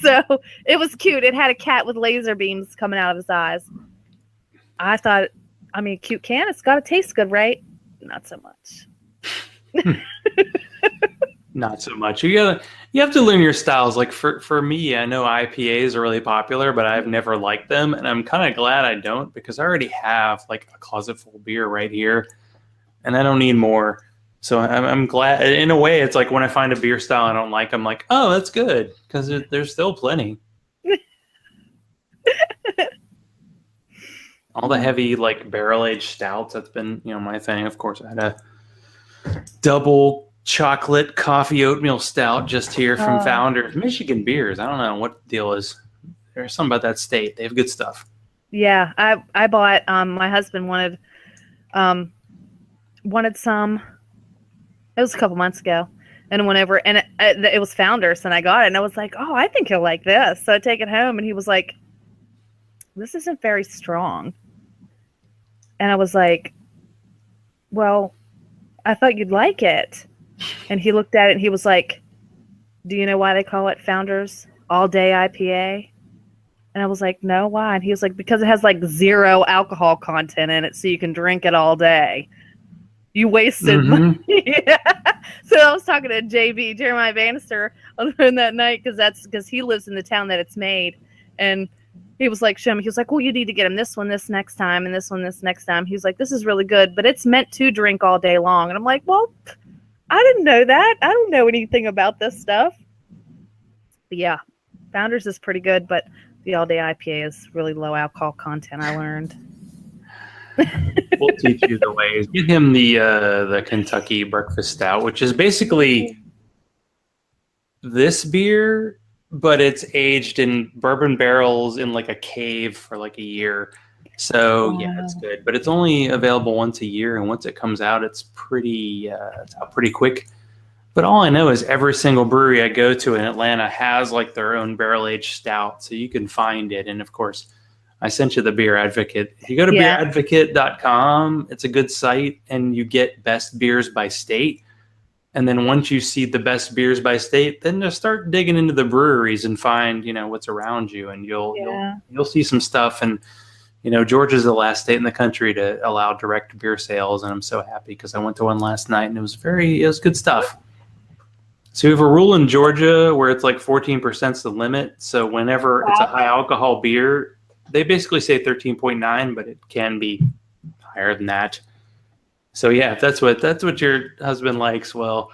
Speaker 2: So it was cute. It had a cat with laser beams coming out of his eyes. I thought, cute can, it's got to taste good, right? Not so much.
Speaker 1: Not so much. You have to learn your styles. Like for me, I know IPAs are really popular, but I've never liked them, and I'm kind of glad I don't, because I already have like a closet full of beer right here, and I don't need more. So I'm glad. In a way, it's like when I find a beer style I don't like, I'm like, oh, that's good, because there's still plenty. All the heavy like barrel-aged stouts, that's been my thing. Of course, I had a double chocolate coffee oatmeal stout just here from Founders. Michigan beers. I don't know what the deal is. There's something about that state. They have good stuff.
Speaker 2: Yeah, I bought. My husband wanted some. It was a couple months ago, and whenever it was Founders, and I got it, and I was like, oh, I think he'll like this. So I take it home, and he was like, this isn't very strong. And I was like, well, I thought you'd like it. And he looked at it and he was like, do you know why they call it Founders All Day IPA? And I was like, no, why? And he was like, because it has like 0 alcohol content in it, so you can drink it all day. You wasted money. So I was talking to JB, Jeremiah Bannister, on that night, because he lives in the town that it's made. And he was like, show me. He was like, well, you need to get him this one this next time and this one this next time. He was like, this is really good, but it's meant to drink all day long. And I'm like, well, I didn't know that. I don't know anything about this stuff. But yeah, Founders is pretty good, but the all-day IPA is really low alcohol content, I learned.
Speaker 1: We'll teach you the ways. Get him the Kentucky Breakfast Stout, which is basically this beer, but it's aged in bourbon barrels in like a cave for like a year. So yeah, it's good. But it's only available once a year, and once it comes out, it's out pretty quick. But all I know is every single brewery I go to in Atlanta has like their own barrel-aged stout, so you can find it. And of course, I sent you the Beer Advocate. If you go to beeradvocate.com, it's a good site, and you get best beers by state. And then once you see the best beers by state, then just start digging into the breweries and find, what's around you, and you'll see some stuff. And Georgia's the last state in the country to allow direct beer sales, and I'm so happy because I went to one last night and it was good stuff. So we have a rule in Georgia where it's like 14% is the limit. So whenever it's a high alcohol beer, they basically say 13.9, but it can be higher than that. So yeah, if that's what your husband likes, well,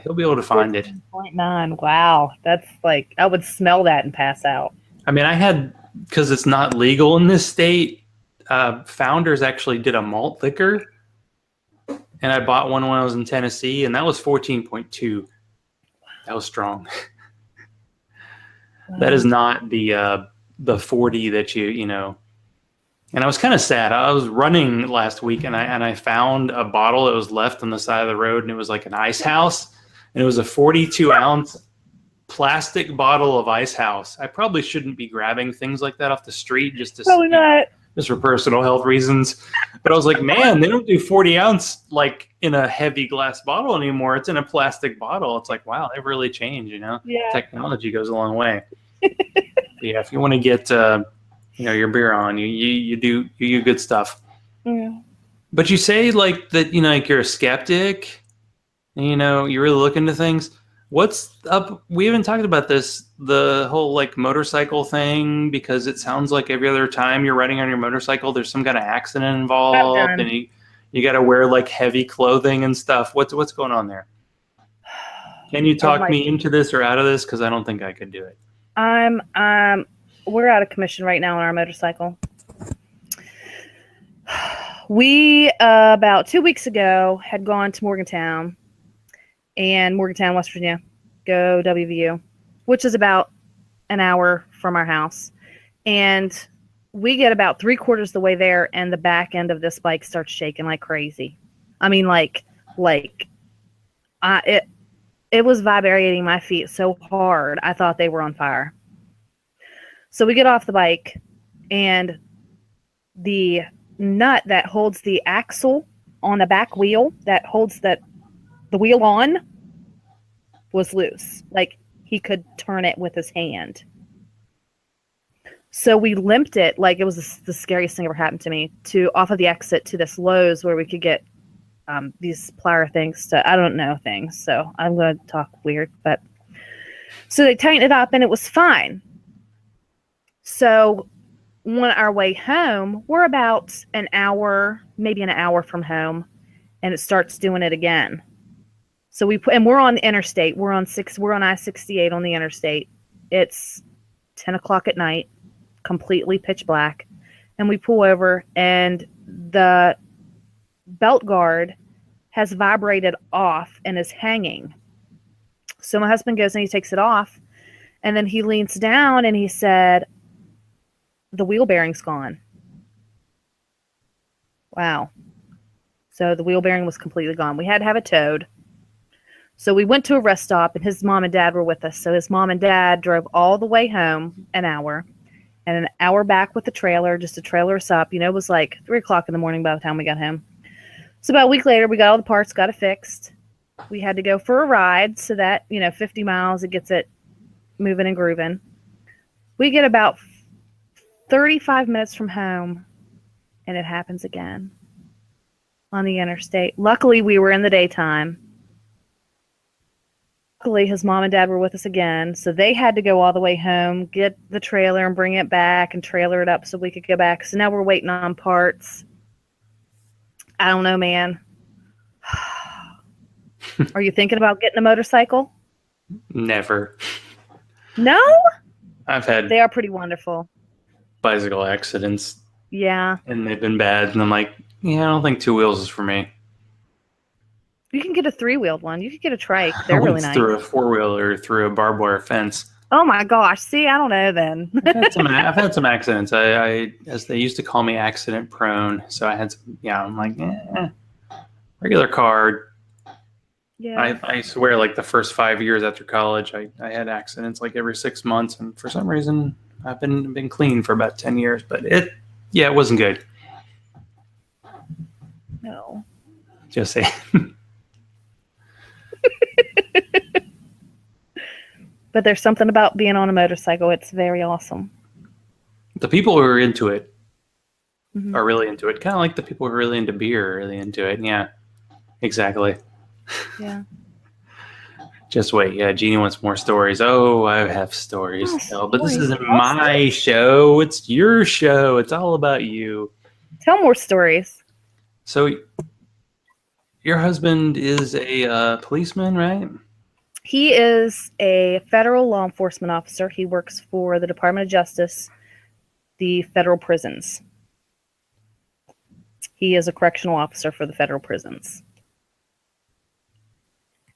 Speaker 1: he'll be able to find it.
Speaker 2: 13.9. Wow, that's like, I would smell that and pass out.
Speaker 1: I mean, because it's not legal in this state, Founders actually did a malt liquor. And I bought one when I was in Tennessee, and that was 14.2. That was strong. Wow. That is not the 40 that you know. And I was kind of sad. I was running last week, and I found a bottle that was left on the side of the road, and it was like an Ice House, and it was a 42-ounce plastic bottle of Ice House. I probably shouldn't be grabbing things like that off the street just for personal health reasons. But I was like, man, they don't do 40-ounce like in a heavy glass bottle anymore. It's in a plastic bottle. It's like, wow, they've really changed, Yeah. Technology goes a long way. Yeah, if you want to get your beer on, you do good stuff. Yeah. But you say like that, like you're a skeptic and you really look into things. What's up? We haven't talked about this, the whole like motorcycle thing, because it sounds like every other time you're riding on your motorcycle, there's some kind of accident involved, and you got to wear like heavy clothing and stuff. What's going on there? Can you talk me into this or out of this? Because I don't think I could do it.
Speaker 2: We're out of commission right now on our motorcycle. We about 2 weeks ago had gone to Morgantown, West Virginia, go WVU, which is about an hour from our house. And we get about 3/4 the way there, and the back end of this bike starts shaking like crazy. I mean, it was vibrating my feet so hard, I thought they were on fire. So we get off the bike, and the nut that holds the axle on the back wheel, that holds the wheel on, was loose. Like, he could turn it with his hand. So we limped it, like it was the scariest thing ever happened to me, off of the exit to this Lowe's where we could get these plier things I don't know things, so I'm going to talk weird, but so they tightened it up and it was fine. So on our way home, we're about maybe an hour from home, and it starts doing it again. So we're on the interstate. We're on I-68 on the interstate. It's 10 o'clock at night, completely pitch black. And we pull over, and the belt guard has vibrated off and is hanging. So my husband goes and he takes it off, and then he leans down and he said, the wheel bearing's gone. Wow. So the wheel bearing was completely gone. We had to have it towed. So we went to a rest stop, and his mom and dad were with us. So his mom and dad drove all the way home, an hour, and an hour back with the trailer, just to trailer us up. It was like 3 o'clock in the morning by the time we got home. So about a week later, we got all the parts, got it fixed. We had to go for a ride so that, 50 miles, it gets it moving and grooving. We get about 35 minutes from home, and it happens again on the interstate. Luckily, we were in the daytime. Luckily, his mom and dad were with us again, so they had to go all the way home, get the trailer and bring it back and trailer it up so we could go back. So now we're waiting on parts. I don't know, man. Are you thinking about getting a motorcycle?
Speaker 1: Never.
Speaker 2: No?
Speaker 1: I've had
Speaker 2: They are pretty wonderful.
Speaker 1: bicycle accidents.
Speaker 2: Yeah.
Speaker 1: And they've been bad. And I'm like, yeah, I don't think 2 wheels is for me.
Speaker 2: You can get a 3-wheeled one. You could get a trike.
Speaker 1: I
Speaker 2: They're really
Speaker 1: went
Speaker 2: nice.
Speaker 1: through a 4-wheeler through a barbed wire fence.
Speaker 2: Oh my gosh. See, I don't know then.
Speaker 1: I've had some accidents. I as they used to call me, accident prone. So I had some, I'm like, regular car.
Speaker 2: Yeah.
Speaker 1: I swear, like the first 5 years after college, I had accidents like every 6 months. And for some reason, I've been clean for about 10 years. But it wasn't good.
Speaker 2: No.
Speaker 1: Just saying.
Speaker 2: But there's something about being on a motorcycle. It's very awesome.
Speaker 1: The people who are into it
Speaker 2: Mm-hmm.
Speaker 1: are really into it. Kind of like the people who are really into beer are really into it. Yeah, exactly.
Speaker 2: Yeah.
Speaker 1: Just wait. Yeah, Jeannie wants more stories. Oh, I have stories to tell. But this
Speaker 2: stories.
Speaker 1: isn't my show. It's your show. It's all about you.
Speaker 2: Tell more stories.
Speaker 1: So your husband is a policeman, right?
Speaker 2: He is a federal law enforcement officer. He works for the Department of Justice, the federal prisons. He is a correctional officer for the federal prisons.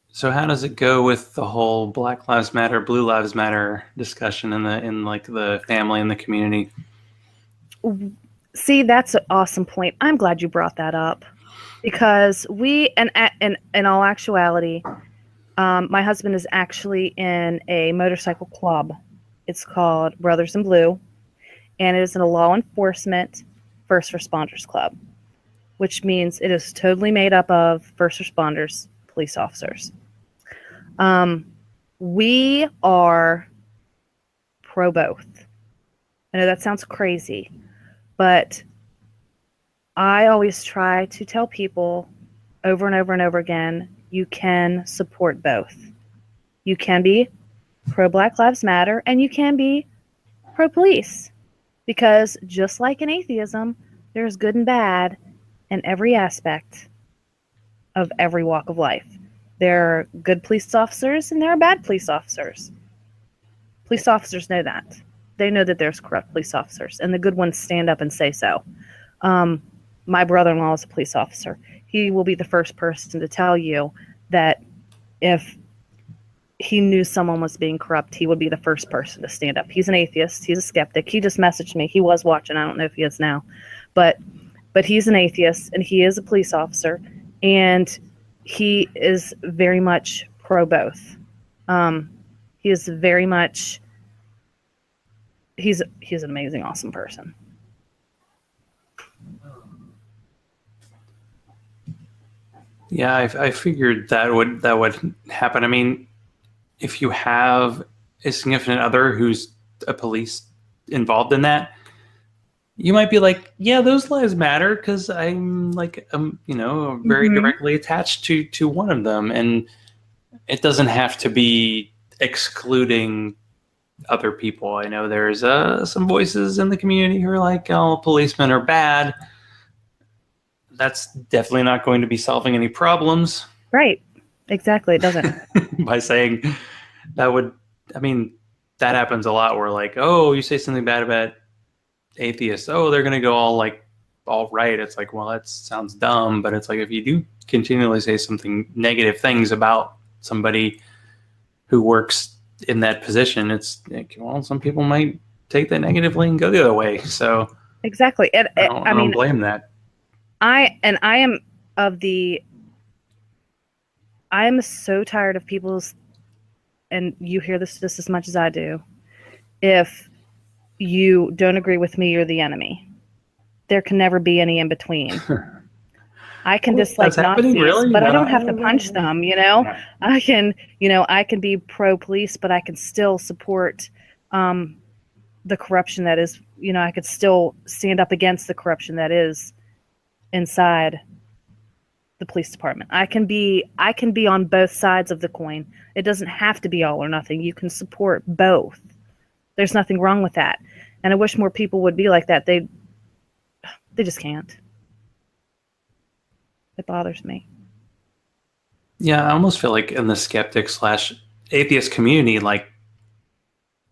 Speaker 1: So how does it go with the whole Black Lives Matter, Blue Lives Matter discussion in the family and the community?
Speaker 2: See, that's an awesome point. I'm glad you brought that up, because in all actuality, my husband is actually in a motorcycle club. It's called Brothers in Blue, and it is a law enforcement first responders club, which means it is totally made up of first responders, police officers. We are pro both. I know that sounds crazy, but I always try to tell people over and over and over again, you can support both. You can be pro Black Lives Matter and you can be pro police, because just like in atheism, there's good and bad in every aspect of every walk of life. There are good police officers and there are bad police officers. Police officers know that. They know that there's corrupt police officers, and the good ones stand up and say so. My brother-in-law is a police officer. He will be the first person to tell you that if he knew someone was being corrupt, he would be the first person to stand up. He's an atheist. He's a skeptic. He just messaged me. He was watching. I don't know if he is now. But he's an atheist, and he is a police officer, and he is very much pro both. He is very much... He's an amazing, awesome person.
Speaker 1: Yeah, I figured that would happen. I mean, if you have a significant other who's a police involved in that, you might be like, yeah, those lives matter because I'm like, very directly attached to one of them, and it doesn't have to be excluding other people. I know there's some voices in the community who are like, oh, policemen are bad. That's definitely not going to be solving any problems.
Speaker 2: Right. Exactly. It doesn't.
Speaker 1: By saying that that happens a lot where like, oh, you say something bad about atheists. Oh, they're going to go all right. It's like, well, that sounds dumb. But it's like, if you do continually say something negative things about somebody who works in that position, it's like, well, some people might take that negatively and go the other way. So
Speaker 2: exactly.
Speaker 1: I don't blame that.
Speaker 2: I am so tired of people's, and you hear this just as much as I do. If you don't agree with me, you're the enemy. There can never be any in between. I can dislike Nazis,
Speaker 1: really?
Speaker 2: but I don't have to punch them, you know?
Speaker 1: Yeah.
Speaker 2: I can be pro-police, but I can still support the corruption that is, I could still stand up against the corruption that is inside the police department. I can be on both sides of the coin. It doesn't have to be all or nothing. You can support both. There's nothing wrong with that. And I wish more people would be like that. They just can't. It bothers me.
Speaker 1: Yeah, I almost feel like in the skeptic / atheist community, like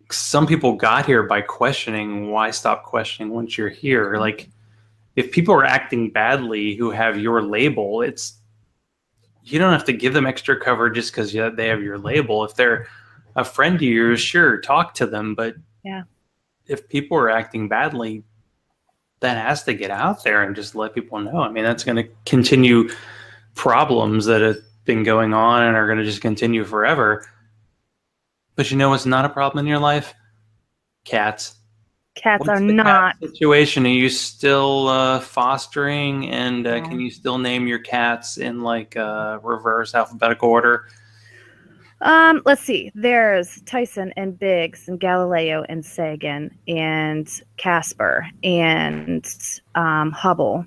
Speaker 1: some people got here by questioning. Why stop questioning once you're here? Like if people are acting badly who have your label, you don't have to give them extra cover just because they have your label. If they're a friend of yours, sure, talk to them. But
Speaker 2: yeah,
Speaker 1: if people are acting badly, that has to get out there and just let people know. I mean, that's going to continue problems that have been going on and are going to just continue forever. But you know what's not a problem in your life? Cats.
Speaker 2: Cats are not.
Speaker 1: Cat situation? Are you still fostering? And can you still name your cats in like reverse alphabetical order?
Speaker 2: Let's see. There's Tyson and Biggs and Galileo and Sagan and Casper and Hubble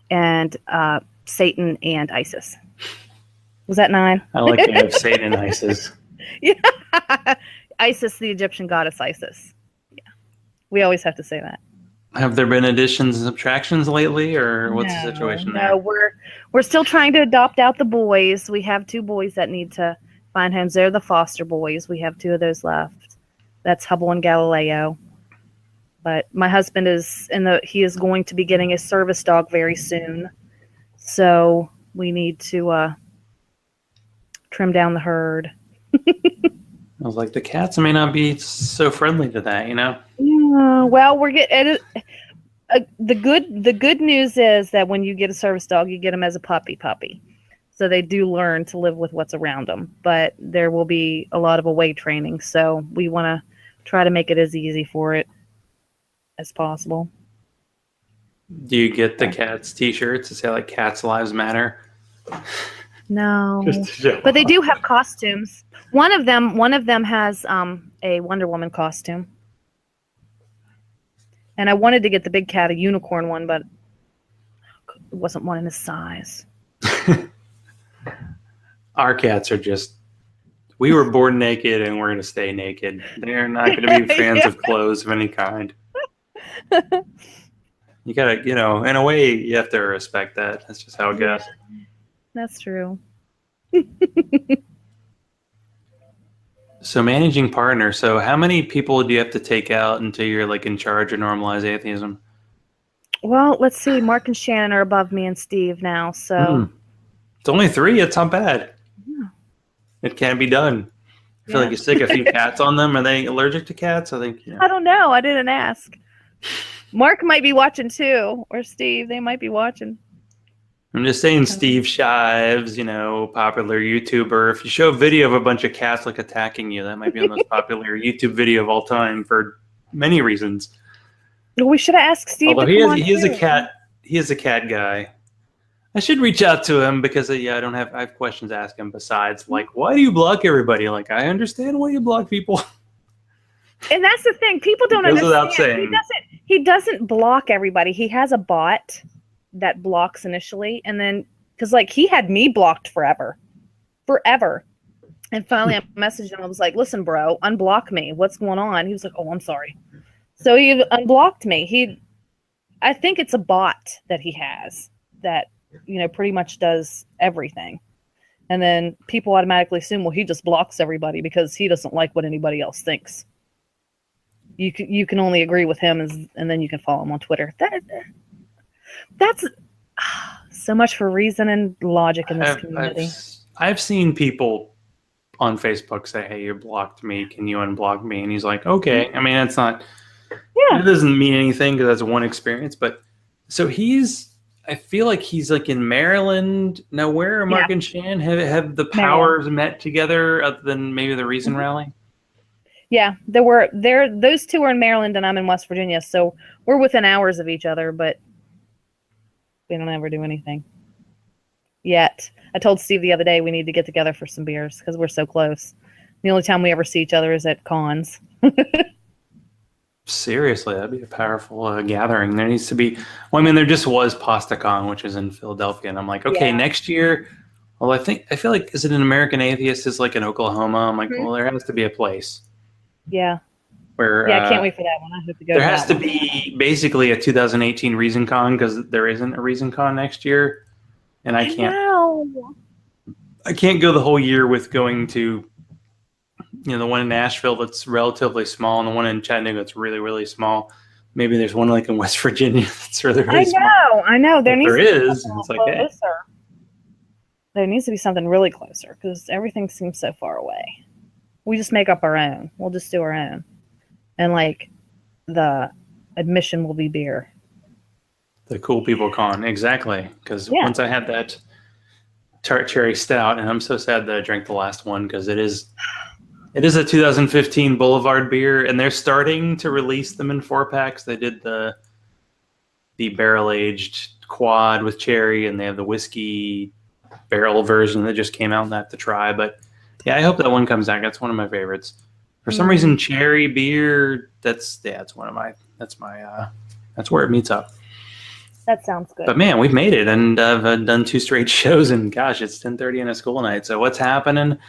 Speaker 2: and Satan and Isis. Was that 9?
Speaker 1: I like to have Satan and Isis.
Speaker 2: Yeah. Isis, the Egyptian goddess Isis. Yeah. We always have to say that.
Speaker 1: Have there been additions and subtractions lately, or what's the situation there?
Speaker 2: No, we're still trying to adopt out the boys. We have 2 boys that need to find homes. They're the foster boys. We have 2 of those left. That's Hubble and Galileo. But my husband he is going to be getting a service dog very soon. So we need to trim down the herd.
Speaker 1: I was like, the cats may not be so friendly to that, you know?
Speaker 2: Yeah, well, we're getting the good news is that when you get a service dog, you get them as a puppy. So they do learn to live with what's around them. But there will be a lot of away training. So we want to try to make it as easy for it as possible.
Speaker 1: Do you get the cats t-shirts to say like Cats Lives Matter?
Speaker 2: No, but they do have costumes. One of them has a Wonder Woman costume. And I wanted to get the big cat a unicorn one, but it wasn't one in his size.
Speaker 1: Our cats are we were born naked and we're going to stay naked. They're not going to be fans of clothes of any kind. You got to, in a way, you have to respect that. That's just how it goes.
Speaker 2: That's true.
Speaker 1: So managing partner. So how many people do you have to take out until you're like in charge of Normalize Atheism?
Speaker 2: Well, let's see. Mark and Shannon are above me and Steve now. So
Speaker 1: it's only 3. It's not bad.
Speaker 2: Yeah.
Speaker 1: It can be done. I feel like you stick a few cats on them. Are they allergic to cats? I think.
Speaker 2: I don't know. I didn't ask. Mark might be watching too, or Steve. They might be watching.
Speaker 1: I'm just saying, Steve Shives, popular YouTuber. If you show a video of a bunch of cats like attacking you, that might be the most popular YouTube video of all time for many reasons.
Speaker 2: We should have asked Steve.
Speaker 1: Although he is a cat. He is a cat guy. I should reach out to him because I have questions to ask him besides like, why do you block everybody? Like, I understand why you block people.
Speaker 2: And that's the thing. People don't understand.
Speaker 1: Without saying.
Speaker 2: He doesn't block everybody. He has a bot that blocks initially, and then because like he had me blocked forever, and finally I messaged him. I was like, "Listen, bro, unblock me. What's going on?" He was like, "Oh, I'm sorry." So he unblocked me. I think it's a bot that he has that pretty much does everything, and then people automatically assume, well, he just blocks everybody because he doesn't like what anybody else thinks. You can only agree with him, and then you can follow him on Twitter. That's so much for reason and logic in this community.
Speaker 1: I've seen people on Facebook say, "Hey, you blocked me. Can you unblock me?" And he's like, "Okay." I mean, it's not. Yeah. It doesn't mean anything because that's one experience. But so I feel like he's like in Maryland. Now, where are Mark and Shan? Have the powers met together other than maybe the Reason Rally?
Speaker 2: Yeah, those two are in Maryland and I'm in West Virginia, so we're within hours of each other, but we don't ever do anything yet. I told Steve the other day we need to get together for some beers because we're so close. The only time we ever see each other is at cons.
Speaker 1: Seriously, that'd be a powerful gathering. There needs to be. Well, I mean, there just was PastaCon, which is in Philadelphia, and I'm like, okay, next year. Well, I feel like, is it an American Atheist? Is like in Oklahoma? I'm like, well, there has to be a place.
Speaker 2: Yeah.
Speaker 1: Where
Speaker 2: I can't wait for that one. I hope to go.
Speaker 1: There has to be basically a 2018 ReasonCon because there isn't a ReasonCon next year, and I can't go the whole year with going to, the one in Nashville that's relatively small and the one in Chattanooga that's really, really small. Maybe there's one like in West Virginia that's really, really small.
Speaker 2: I know. There needs to be something really closer because everything seems so far away. We just make up our own. We'll just do our own. And like the admission will be beer.
Speaker 1: The Cool People Con, exactly. Because once I had that tart cherry stout, and I'm so sad that I drank the last one because it is a 2015 Boulevard beer, and they're starting to release them in 4-packs. They did the barrel aged quad with cherry, and they have the whiskey barrel version that just came out and I have to try. But yeah, I hope that one comes out. That's one of my favorites. For some reason, cherry beer, that's where it meets up.
Speaker 2: That sounds good.
Speaker 1: But man, we've made it, and I've done 2 straight shows, and gosh, it's 10:30 on a school night. So what's happening?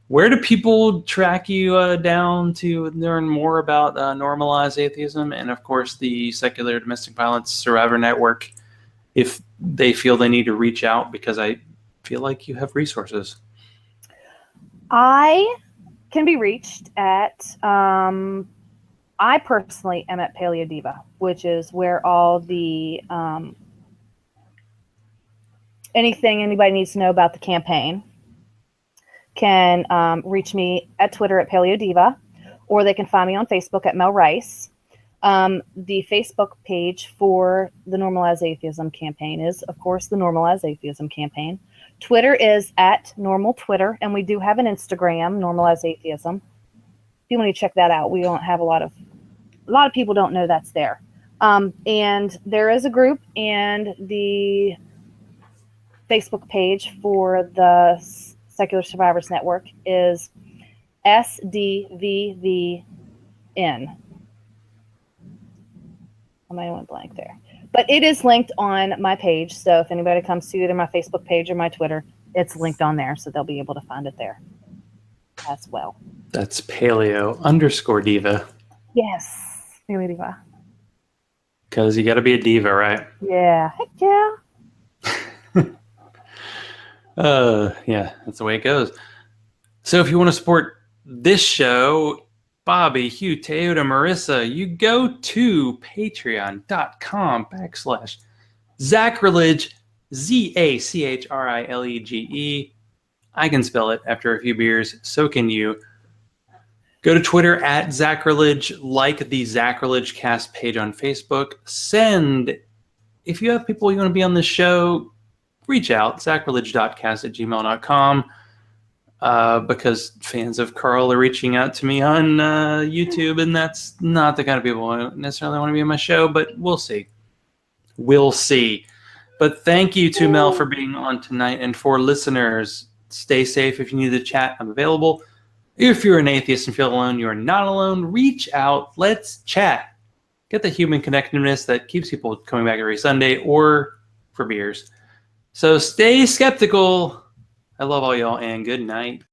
Speaker 1: Where do people track you down to learn more about Normalize Atheism and, of course, the Secular Domestic Violence Survivor Network if they feel they need to reach out? Because I feel like you have resources.
Speaker 2: I can be reached at, I personally am at Paleo Diva, which is where all the, anything anybody needs to know about the campaign can reach me at Twitter at Paleo Diva, or they can find me on Facebook at Mel Rice. The Facebook page for the Normalize Atheism campaign is, of course, the Normalize Atheism campaign. Twitter is at Normal Twitter, and we do have an Instagram, Normalize Atheism. If you want to check that out, we don't have a lot of people don't know that's there. And there is a group, and the Facebook page for the Secular Survivors Network is SDVVN. I might have went blank there. But it is linked on my page, so if anybody comes to either my Facebook page or my Twitter, it's linked on there, so they'll be able to find it there as well.
Speaker 1: That's Paleo_Diva.
Speaker 2: Yes, Paleo Diva.
Speaker 1: Because you got to be a diva, right?
Speaker 2: Yeah, heck yeah.
Speaker 1: Yeah, that's the way it goes. So if you want to support this show, Bobby, Hugh, Toyota, Marissa, you go to patreon.com/Zachrilege, ZACHRILEGE. I can spell it after a few beers, so can you. Go to Twitter at Zachrilege, like the Zachrilege Cast page on Facebook. If you have people you want to be on the show, reach out, zachrilege.cast@gmail.com. Because fans of Carl are reaching out to me on YouTube, and that's not the kind of people I necessarily want to be on my show, but we'll see. We'll see. But thank you to Mel for being on tonight, and for listeners, stay safe. If you need to chat, I'm available. If you're an atheist and feel alone, you are not alone. Reach out. Let's chat. Get the human connectedness that keeps people coming back every Sunday or for beers. So stay skeptical. I love all y'all, and good night.